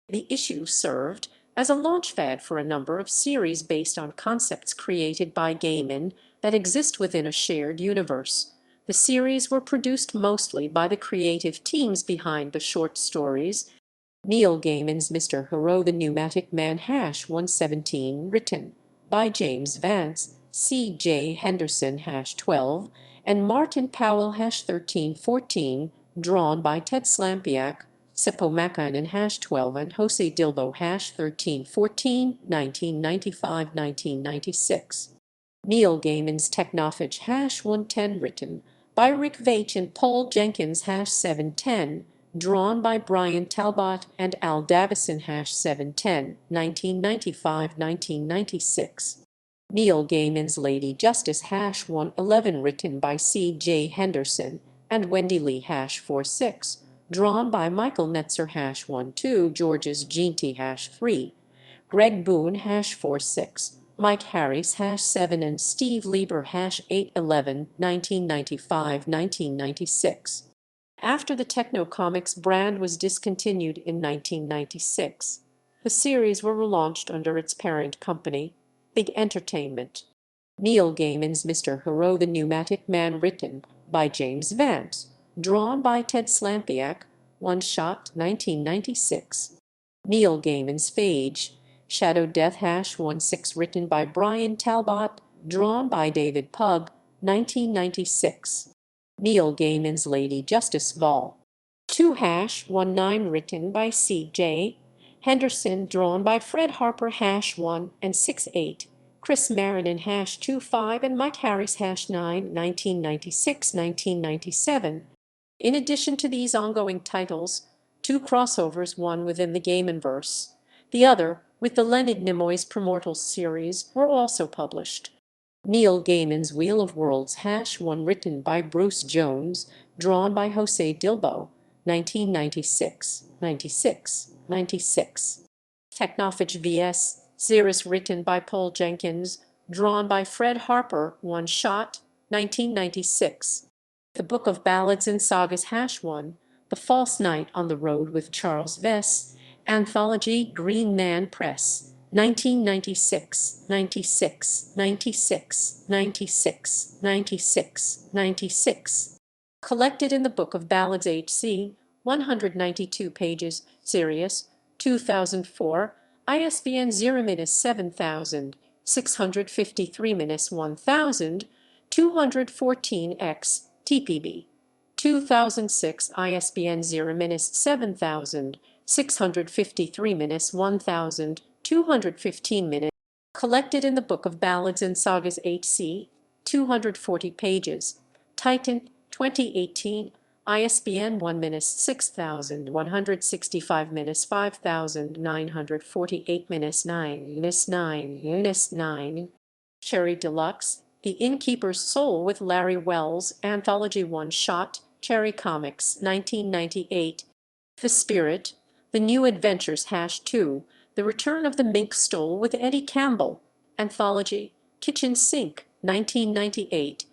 The issue served as a launchpad for a number of series based on concepts created by Gaiman that exist within a shared universe. The series were produced mostly by the creative teams behind the short stories. Neil Gaiman's Mr. Hero the Pneumatic Man #117, written by James Vance, C.J. Henderson #12, and Martin Powell #1314, drawn by Ted Slampiak, Seppo Makainen #12, and Jose Dilbo #1314, 1995-1996. Neil Gaiman's Technophage #110, written by Rick Veitch and Paul Jenkins #710, drawn by Brian Talbot and Al Davison #710, 1995-1996. Neil Gaiman's Lady Justice #111, written by C.J. Henderson and Wendy Lee #46, drawn by Michael Netzer #12, Georges Ginty #3, Greg Boone #46, Mike Harris #7, and Steve Lieber #811, 1995-1996. After the Techno Comics brand was discontinued in 1996, the series were relaunched under its parent company, Big Entertainment. Neil Gaiman's Mr. Hero the Pneumatic Man, written by James Vance, drawn by Ted Slampiak, One Shot 1996. Neil Gaiman's Phage, Shadow Death #16, written by Brian Talbot, drawn by David Pugh, 1996. Neil Gaiman's Lady Justice Vol. 2 #19, written by C.J. Henderson, drawn by Fred Harper #1 and 68, Chris Marinin #25, and Mike Harris #9, 1996-1997. In addition to these ongoing titles, 2 crossovers, one within the Gaimanverse, the other with the Leonard Nimoy's Promortals series, were also published. Neil Gaiman's Wheel of Worlds #1, written by Bruce Jones, drawn by Jose Dilbo, 1996-96. Technophage vs. Xeris, written by Paul Jenkins, drawn by Fred Harper, One Shot, 1996. The Book of Ballads and Sagas #1, The False Knight on the Road with Charles Vess, Anthology Green Man Press, 1996, 96, 96, 96, 96, 96. Collected in the Book of Ballads HC, 192 pages, Sirius, 2004, ISBN 0-7000, 653-1000, 214X, TPB. 2006, ISBN 0-7000, 653-1000, 215 Collected in the Book of Ballads and Sagas HC, 240 pages. Titan, 2018, ISBN 1-6148-5948-9 Cherry Deluxe, The Innkeeper's Soul with Larry Wells, Anthology One-Shot, Cherry Comics, 1998. The Spirit, The New Adventures #2, The Return of the Mink Stole with Eddie Campbell, Anthology, Kitchen Sink, 1998.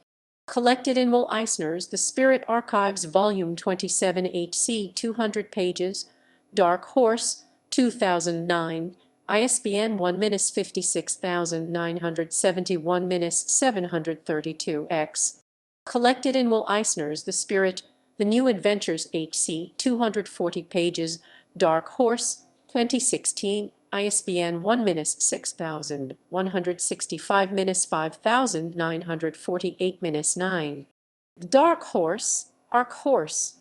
Collected in Will Eisner's The Spirit Archives Volume 27 HC, 200 pages. Dark Horse, 2009, ISBN 1-56971-732-X. Collected in Will Eisner's The Spirit, The New Adventures HC, 240 pages. Dark Horse, 2016, ISBN 1-6061-165-5948-9. Dark Horse, Ark Horse.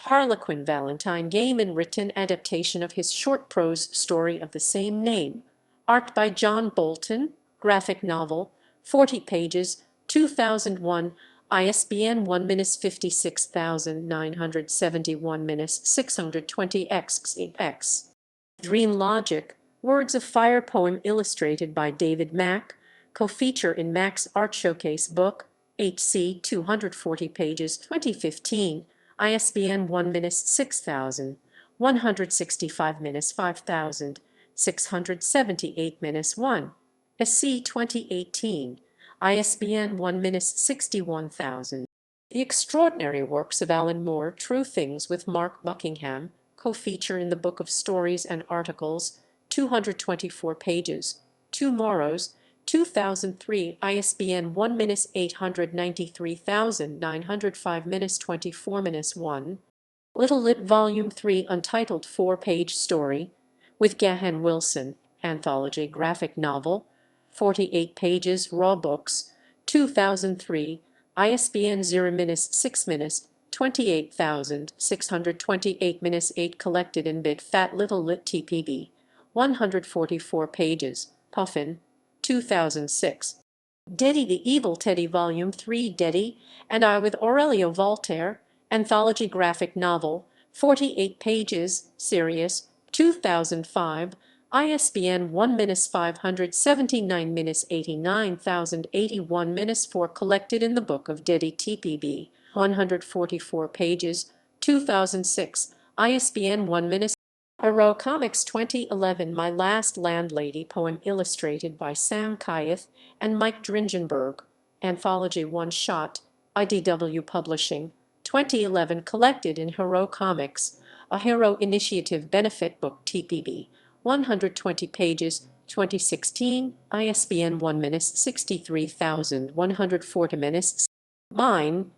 Harlequin Valentine Gaiman written adaptation of his short prose story of the same name. Art by John Bolton, graphic novel, 40 pages, 2001, ISBN 1-56971-620X. Dream Logic, Words of Fire poem illustrated by David Mack, co-feature in Mack's Art Showcase book, HC 240 pages, 2015, ISBN 1-6000-165-5678-1, SC 2018, ISBN 1-61,000. The Extraordinary Works of Alan Moore, True Things with Mark Buckingham, co-feature in the Book of Stories and Articles, 224 pages. Two Morrows, 2003, ISBN 1-893905-24-1. Little Lit Volume 3 Untitled 4-page story, with Gahan Wilson, anthology graphic novel, 48 pages, raw books, 2003, ISBN 0-6-28628 collected in Big Fat Little Lit TPB, 144 pages, Puffin, 2006. Deddy the Evil Teddy Volume 3 Deddy and I with Aurelio Voltaire, anthology graphic novel, 48 pages, Sirius, 2005, ISBN 1-579-89081-4 collected in the Book of Deddy TPB, 144 pages, 2006, ISBN 1 Hero Comics 2011 My Last Landlady poem illustrated by Sam Kyeth and Mike Dringenberg, Anthology One-Shot, IDW Publishing, 2011 collected in Hero Comics, a Hero Initiative Benefit Book TPB, 120 pages, 2016, ISBN 1-63140 Mine,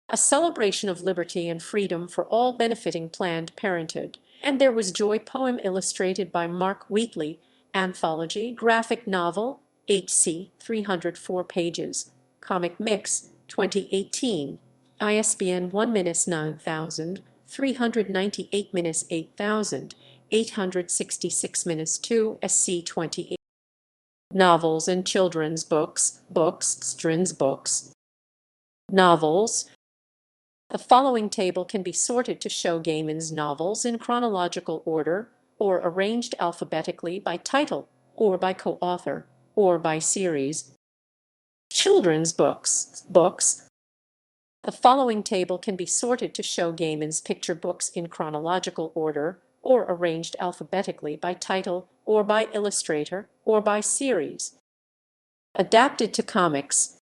a celebration of liberty and freedom for all benefiting Planned Parenthood. And There Was Joy poem illustrated by Mark Wheatley, anthology, graphic novel, HC, 304 pages, Comic Mix, 2018, ISBN 1-9,398-8866-2, SC 28. Novels and children's books, Strins books. Novels. The following table can be sorted to show Gaiman's novels in chronological order, or arranged alphabetically by title, or by co-author, or by series. Children's books. The following table can be sorted to show Gaiman's picture books in chronological order, or arranged alphabetically by title, or by illustrator, or by series. Adapted to comics.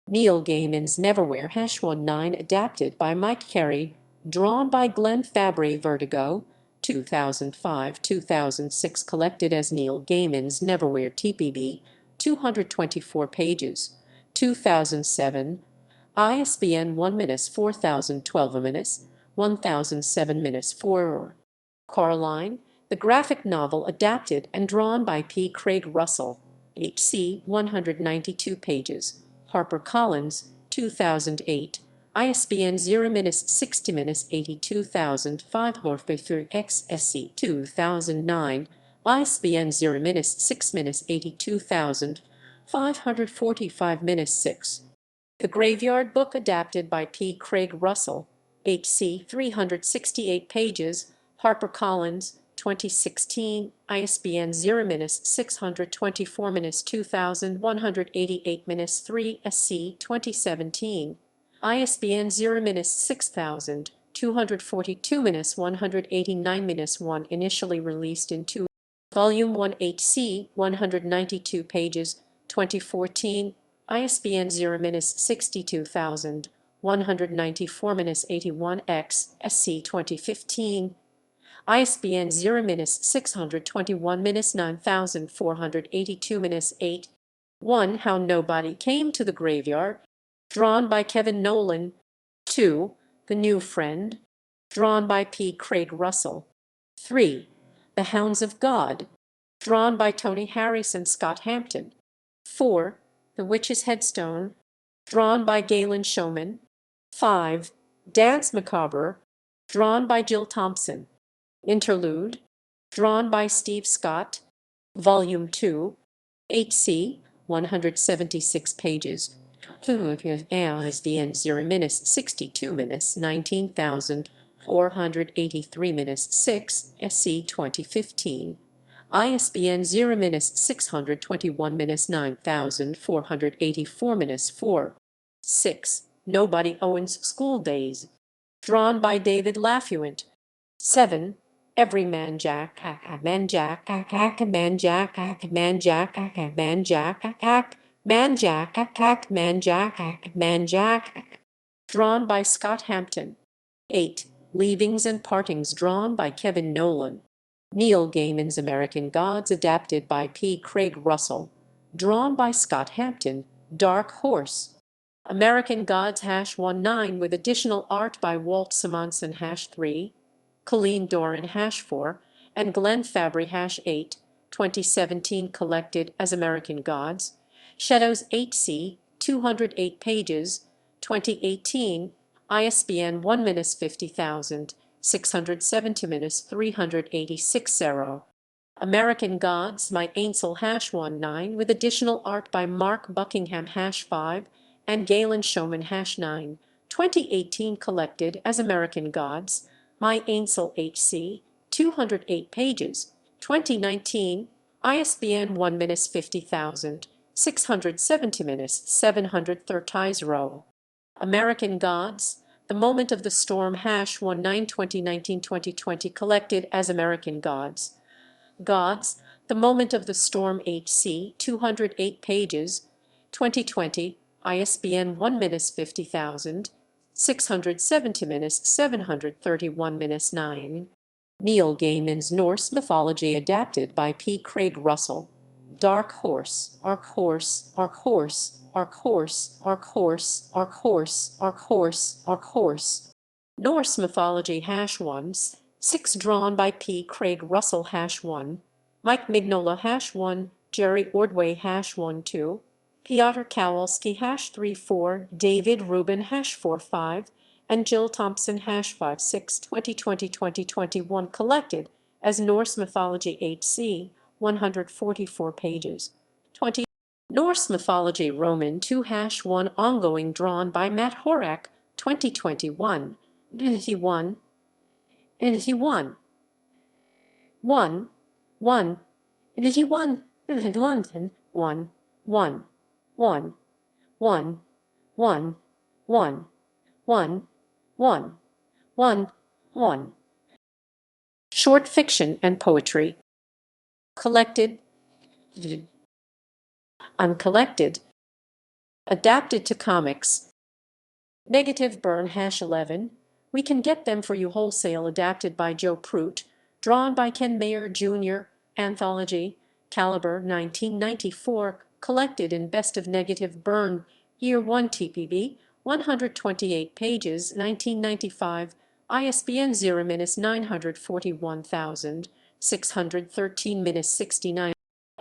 Neil Gaiman's Neverwhere #19 adapted by Mike Carey, drawn by Glenn Fabry. Vertigo, 2005-2006 collected as Neil Gaiman's Neverwhere TPB, 224 pages, 2007, ISBN 1-4012-1007-4. Coraline, the graphic novel adapted and drawn by P. Craig Russell, HC 192 pages. HarperCollins, 2008, ISBN 0-60-82005 XSC 2009, ISBN 0-6-82545-6. The Graveyard Book adapted by P. Craig Russell, HC 368 pages, HarperCollins, 2016, ISBN 0-624-2188-3 SC 2017, ISBN 0-6242-189-1 initially released in 2 Volume 1 HC 192 pages, 2014, ISBN 0-62194-81X SC 2015, ISBN 0-621-9482-8 1. How Nobody Came to the Graveyard, drawn by Kevin Nolan. 2. The New Friend, drawn by P. Craig Russell. 3. The Hounds of God, drawn by Tony Harris and Scott Hampton. 4. The Witch's Headstone, drawn by Galen Showman. 5. Dance Macabre, drawn by Jill Thompson. Interlude, drawn by Steve Scott. Volume 2, HC 176 pages. ISBN 0-62-19483-6 SC 2015. ISBN 0-621-9484-4. 6. Nobody Owens School Days, drawn by David Laffuent. 7. Everyman Jack, Man Jack, Man Jack, Man Jack, Man Jack, Man Jack, Man Jack, Man Jack, drawn by Scott Hampton. 8. Leavings and Partings, drawn by Kevin Nolan. Neil Gaiman's American Gods adapted by P. Craig Russell, drawn by Scott Hampton. Dark Horse. American Gods #19 with additional art by Walt Simonson #3, Colleen Doran #4, and Glenn Fabry #8, 2017 collected as American Gods. Shadows HC 208 pages, 2018, ISBN 1-50070-670-386. American Gods My Ainsel #19 with additional art by Mark Buckingham #5 and Galen Showman #9, 2018 collected as American Gods. My Ainsel HC 208 pages, 2019, ISBN 1-50070-670-730. American Gods The Moment of the Storm #19 2019-2020 collected as American Gods. Gods, The Moment of the Storm HC 208 pages, 2020, ISBN 1-50070-670-731-9. Neil Gaiman's Norse Mythology adapted by P. Craig Russell. Dark Horse, Ark Horse, Ark Horse, Ark Horse, Ark Horse, Ark Horse, Ark Horse, Ark Horse. Norse Mythology #1, 6 drawn by P. Craig Russell #1, Mike Mignola #1, Jerry Ordway #12, Piotr Kowalski #34, David Rubin #45, and Jill Thompson #56 2020-2021 collected as Norse Mythology HC 144 pages. 20. Norse Mythology Roman 2-1 ongoing drawn by Matt Horak 2021. 91. 91. 1. 1. 91. 1. 1. 1. 1. 1. 1. 1. 1. 1. 1. 1. Short fiction and poetry. Collected. Uncollected. Adapted to comics. Negative Burn #11. We Can Get Them for You Wholesale adapted by Joe Prout. Drawn by Ken Mayer Jr. Anthology. Caliber 1994. Collected in Best of Negative Burn. Year 1 TPB. 128 pages. 1995. ISBN 0-941,613-69.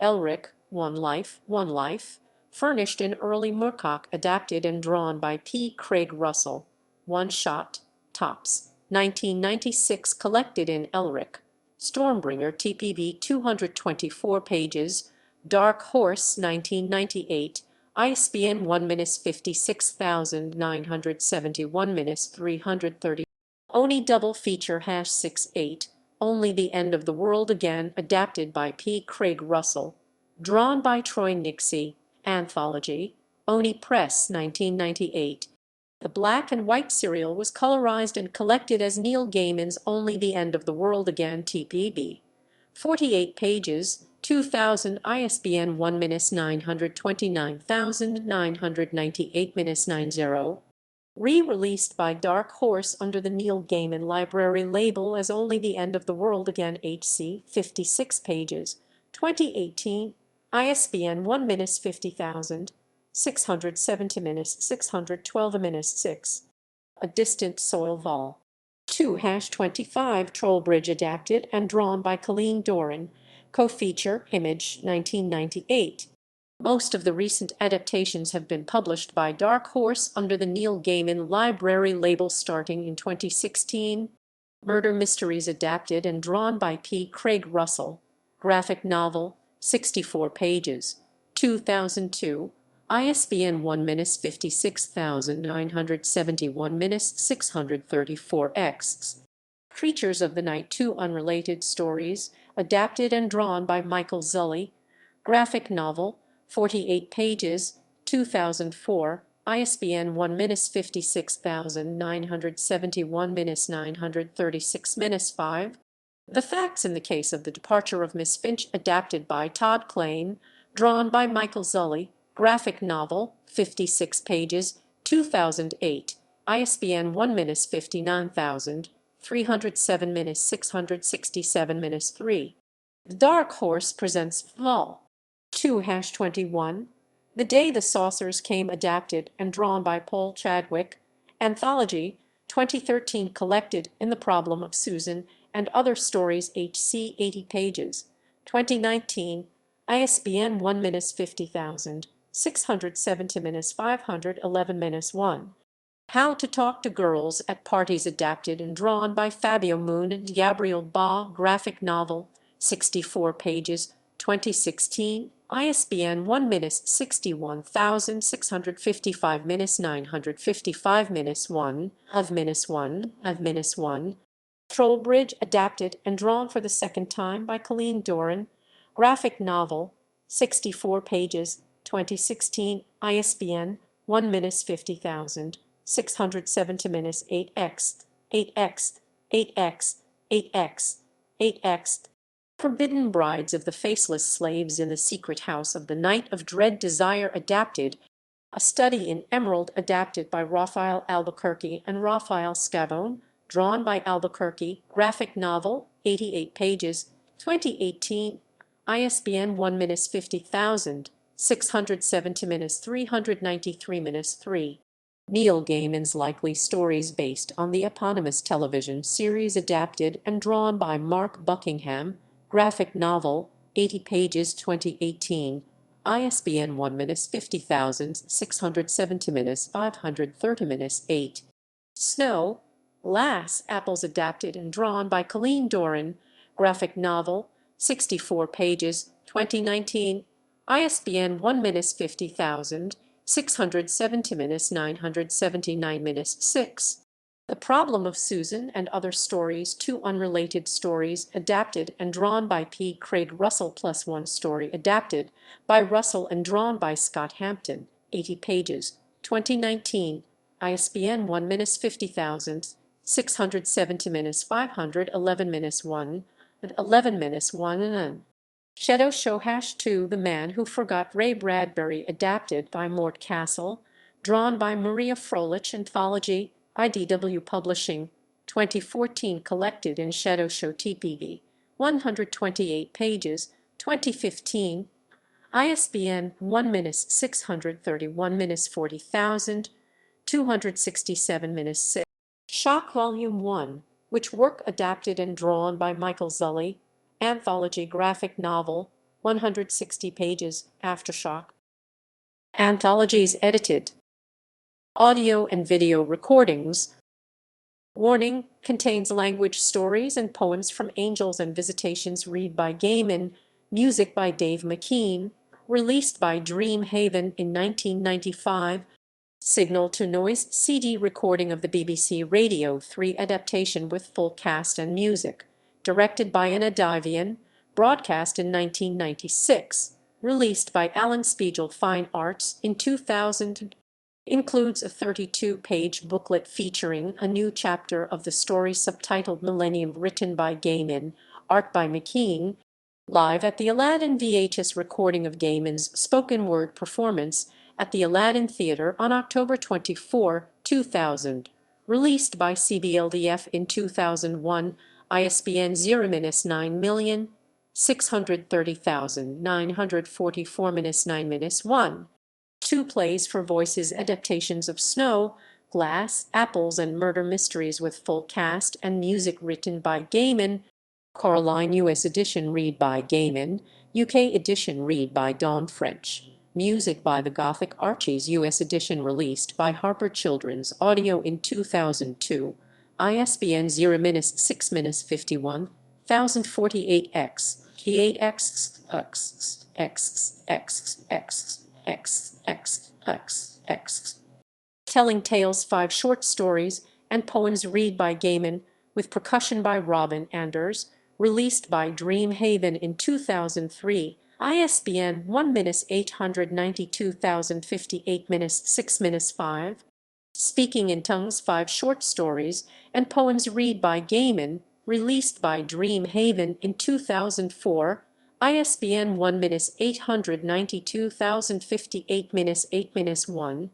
Elric, One Life, One Life. Furnished in Early Moorcock adapted and drawn by P. Craig Russell. One Shot, Tops. 1996 collected in Elric. Stormbringer TPB 224 pages, Dark Horse 1998, ISBN 1-56971-330. Oni double feature #68, Only the End of the World Again, adapted by P. Craig Russell, drawn by Troy Nixey, Anthology, Oni Press 1998. The black and white serial was colorized and collected as Neil Gaiman's Only the End of the World Again TPB. 48 pages, 2000, ISBN 1-929998-90. Re-released by Dark Horse under the Neil Gaiman Library label as Only the End of the World Again HC, 56 pages, 2018, ISBN 1-50670-612-6. A Distant Soil Vol. 2-25 Trollbridge, adapted and drawn by Colleen Doran, co-feature, Image, 1998. Most of the recent adaptations have been published by Dark Horse under the Neil Gaiman Library label starting in 2016. Murder Mysteries, adapted and drawn by P. Craig Russell, graphic novel, 64 pages, 2002, ISBN 1-56971-634X. Creatures of the Night, 2 unrelated stories, adapted and drawn by Michael Zully, graphic novel, 48 pages, 2004, ISBN 1-56971-936-5. The Facts in the Case of the Departure of Miss Finch, adapted by Todd Klein, drawn by Michael Zully, graphic novel, 56 pages, 2008, ISBN 1-59307-667-3. The Dark Horse presents Vol. 2-21, The Day the Saucers Came, adapted and drawn by Paul Chadwick, Anthology, 2013, collected in The Problem of Susan and Other Stories HC, 80 pages, 2019, ISBN 1-50670-511-1. How to Talk to Girls at Parties, adapted and drawn by Fabio Moon and Gabriel Ba, graphic novel, 64 pages, 2016, ISBN 1-61655-955-1 of-1. Trollbridge, adapted and drawn for the second time by Colleen Doran, graphic novel, 64 pages, 2016, ISBN 1-50670-8x, 8x. Forbidden Brides of the Faceless Slaves in the Secret House of the Night of Dread Desire, adapted, A Study in Emerald, adapted by Raphael Albuquerque and Raphael Scavone, drawn by Albuquerque, graphic novel, 88 pages, 2018, ISBN 1-50670-393-3. Neil Gaiman's Likely Stories, based on the eponymous television series, adapted and drawn by Mark Buckingham, graphic novel, 80 pages, 2018, ISBN 1-50670-530-8. Snow, Lass Apples, adapted and drawn by Colleen Doran, graphic novel, 64 pages, 2019, ISBN 1-50670-979-6. The Problem of Susan and Other Stories, 2 unrelated stories, adapted and drawn by P. Craig Russell, plus 1 story, adapted by Russell and drawn by Scott Hampton, 80 pages, 2019, ISBN 1-50670-511-1 and 11-1. Shadow Show #2, The Man Who Forgot Ray Bradbury, adapted by Mort Castle, drawn by Maria Froelich, Anthology, IDW Publishing, 2014, collected in Shadow Show TPB, 128 pages, 2015, ISBN 1-631-40267-6. Shock Volume 1, which work adapted and drawn by Michael Zully, Anthology, graphic novel, 160 pages, Aftershock. Anthologies edited. Audio and video recordings Warning: contains language, stories, and poems from Angels and Visitations. Read by Gaiman. Music by Dave McKean. Released by Dream Haven in 1995. Signal to Noise CD recording of the BBC Radio 3 adaptation with full cast and music. Directed by Anna Divian. Broadcast in 1996. Released by Alan Spiegel Fine Arts in 2000. Includes a 32-page booklet featuring a new chapter of the story subtitled Millennium, written by Gaiman, art by McKean. Live at the Aladdin VHS recording of Gaiman's spoken word performance at the Aladdin Theatre on October 24, 2000. Released by CBLDF in 2001, ISBN 0-9630944-9 2 plays for voices adaptations of Snow, Glass, Apples, and Murder Mysteries with full cast and music written by Gaiman. Coraline US edition read by Gaiman, UK edition read by Dawn French. Music by the Gothic Archies US edition released by Harper Children's Audio in 2002. ISBN 0-6-51 1048X, P8X, X, X, X, X, X, X, X, X. Telling Tales 5 short stories and poems read by Gaiman, with percussion by Robin Anders, released by Dream Haven in 2003, ISBN 1-892,058-6-5. Speaking in Tongues 5 short stories and poems read by Gaiman, released by Dream Haven in 2004, ISBN 1-892,058-8-1.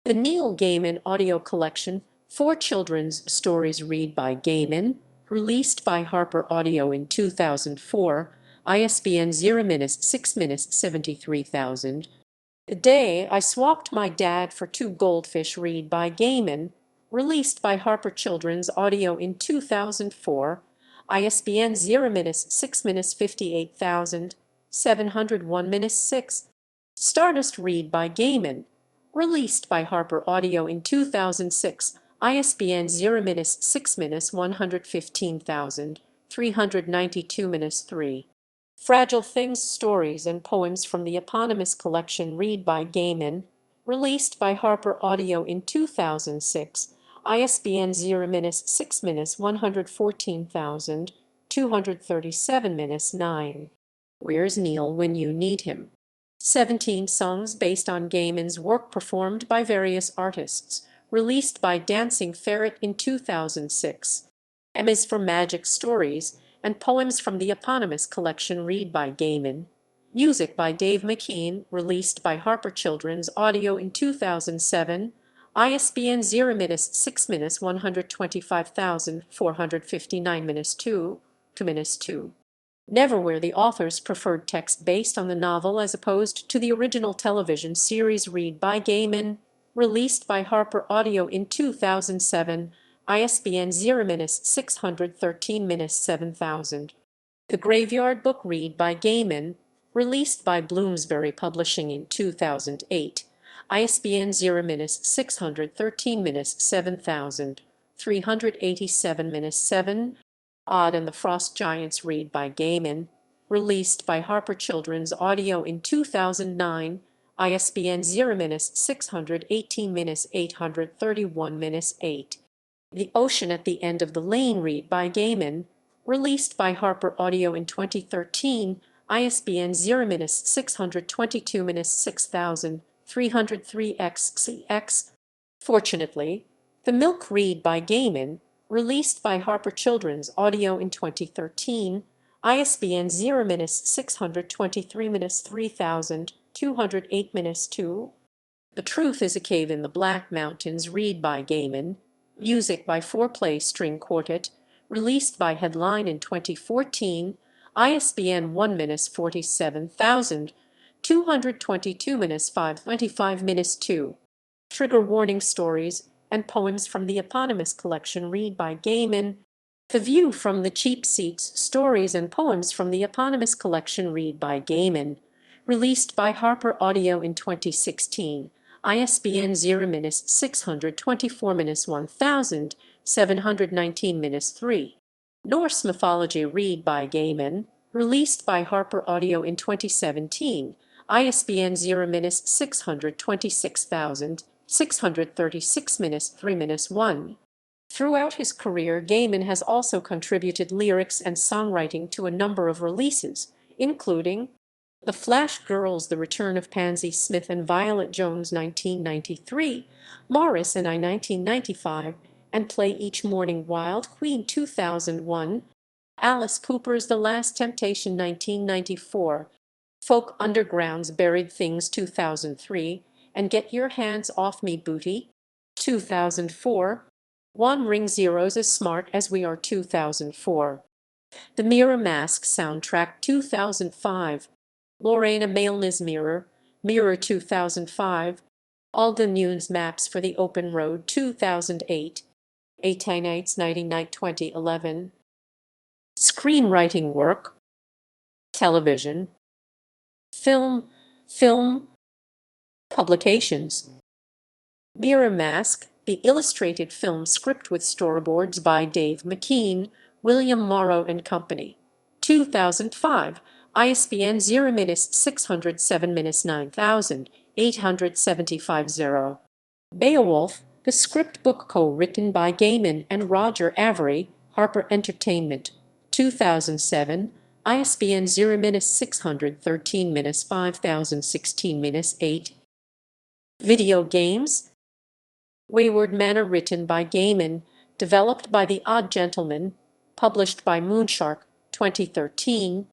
The Neil Gaiman Audio Collection, 4 children's stories read by Gaiman, released by Harper Audio in 2004, ISBN 0-6-73000. The Day I Swapped My Dad for 2 Goldfish read by Gaiman, released by Harper Children's Audio in 2004, ISBN 0-6-58701-6. Stardust read by Gaiman, released by Harper Audio in 2006, ISBN 0-6-115392-3. Fragile Things stories and poems from the eponymous collection read by Gaiman, released by Harper Audio in 2006, ISBN 0-6-114237-9. Where's Neil when you need him? 17 songs based on Gaiman's work performed by various artists, released by Dancing Ferret in 2006. M is for Magic Stories and poems from the eponymous collection read by Gaiman. Music by Dave McKean, released by Harper Children's Audio in 2007, ISBN 0-6-115459-2. Neverwhere, the author's preferred text based on the novel as opposed to the original television series read by Gaiman, released by Harper Audio in 2007, ISBN 0-613-7000. The Graveyard Book read by Gaiman, released by Bloomsbury Publishing in 2008, ISBN 0-613-7000-387-7. Odd and the Frost Giants read by Gaiman, released by Harper Children's Audio in 2009, ISBN 0-618-831-8. The Ocean at the End of the Lane read by Gaiman, released by Harper Audio in 2013, ISBN 0-622-6303-X. Fortunately, The Milk read by Gaiman, released by Harper Children's Audio in 2013, ISBN 0-623-3208-2. The Truth is a Cave in the Black Mountains read by Gaiman, music by 4-Play String Quartet, released by Headline in 2014, ISBN 1-47222-525-2. Trigger Warning stories and poems from the eponymous collection read by Gaiman. The View from the Cheap Seats stories and poems from the eponymous collection read by Gaiman, released by Harper Audio in 2016, ISBN 0-624-1000, 719-3. Norse Mythology Read by Gaiman, released by Harper Audio in 2017, ISBN 0-626636-3-1. Throughout his career, Gaiman has also contributed lyrics and songwriting to a number of releases, including The Flash Girls, The Return of Pansy Smith and Violet Jones 1993, Morris and I 1995, and Play Each Morning Wild Queen 2001, Alice Cooper's The Last Temptation 1994, Folk Underground's Buried Things 2003, and Get Your Hands Off Me Booty 2004, One Ring Zero's As Smart as We Are 2004, The Mirror Mask Soundtrack 2005, Lorena Mailn's Mirror 2005, Alden Nunes Maps for the Open Road 2008, 18 Nights Nighty Night 2011. Screenwriting work, television, film publications. Mirror Mask, the illustrated film script with storyboards by Dave McKean, William Morrow and Company. 2005, ISBN 0-607-9875-0. Beowulf, the script book co-written by Gaiman and Roger Avery, Harper Entertainment. 2007, ISBN 0-613-5016-8. Video games. Wayward Manor, written by Gaiman, developed by The Odd Gentleman, published by Moonshark, 2013.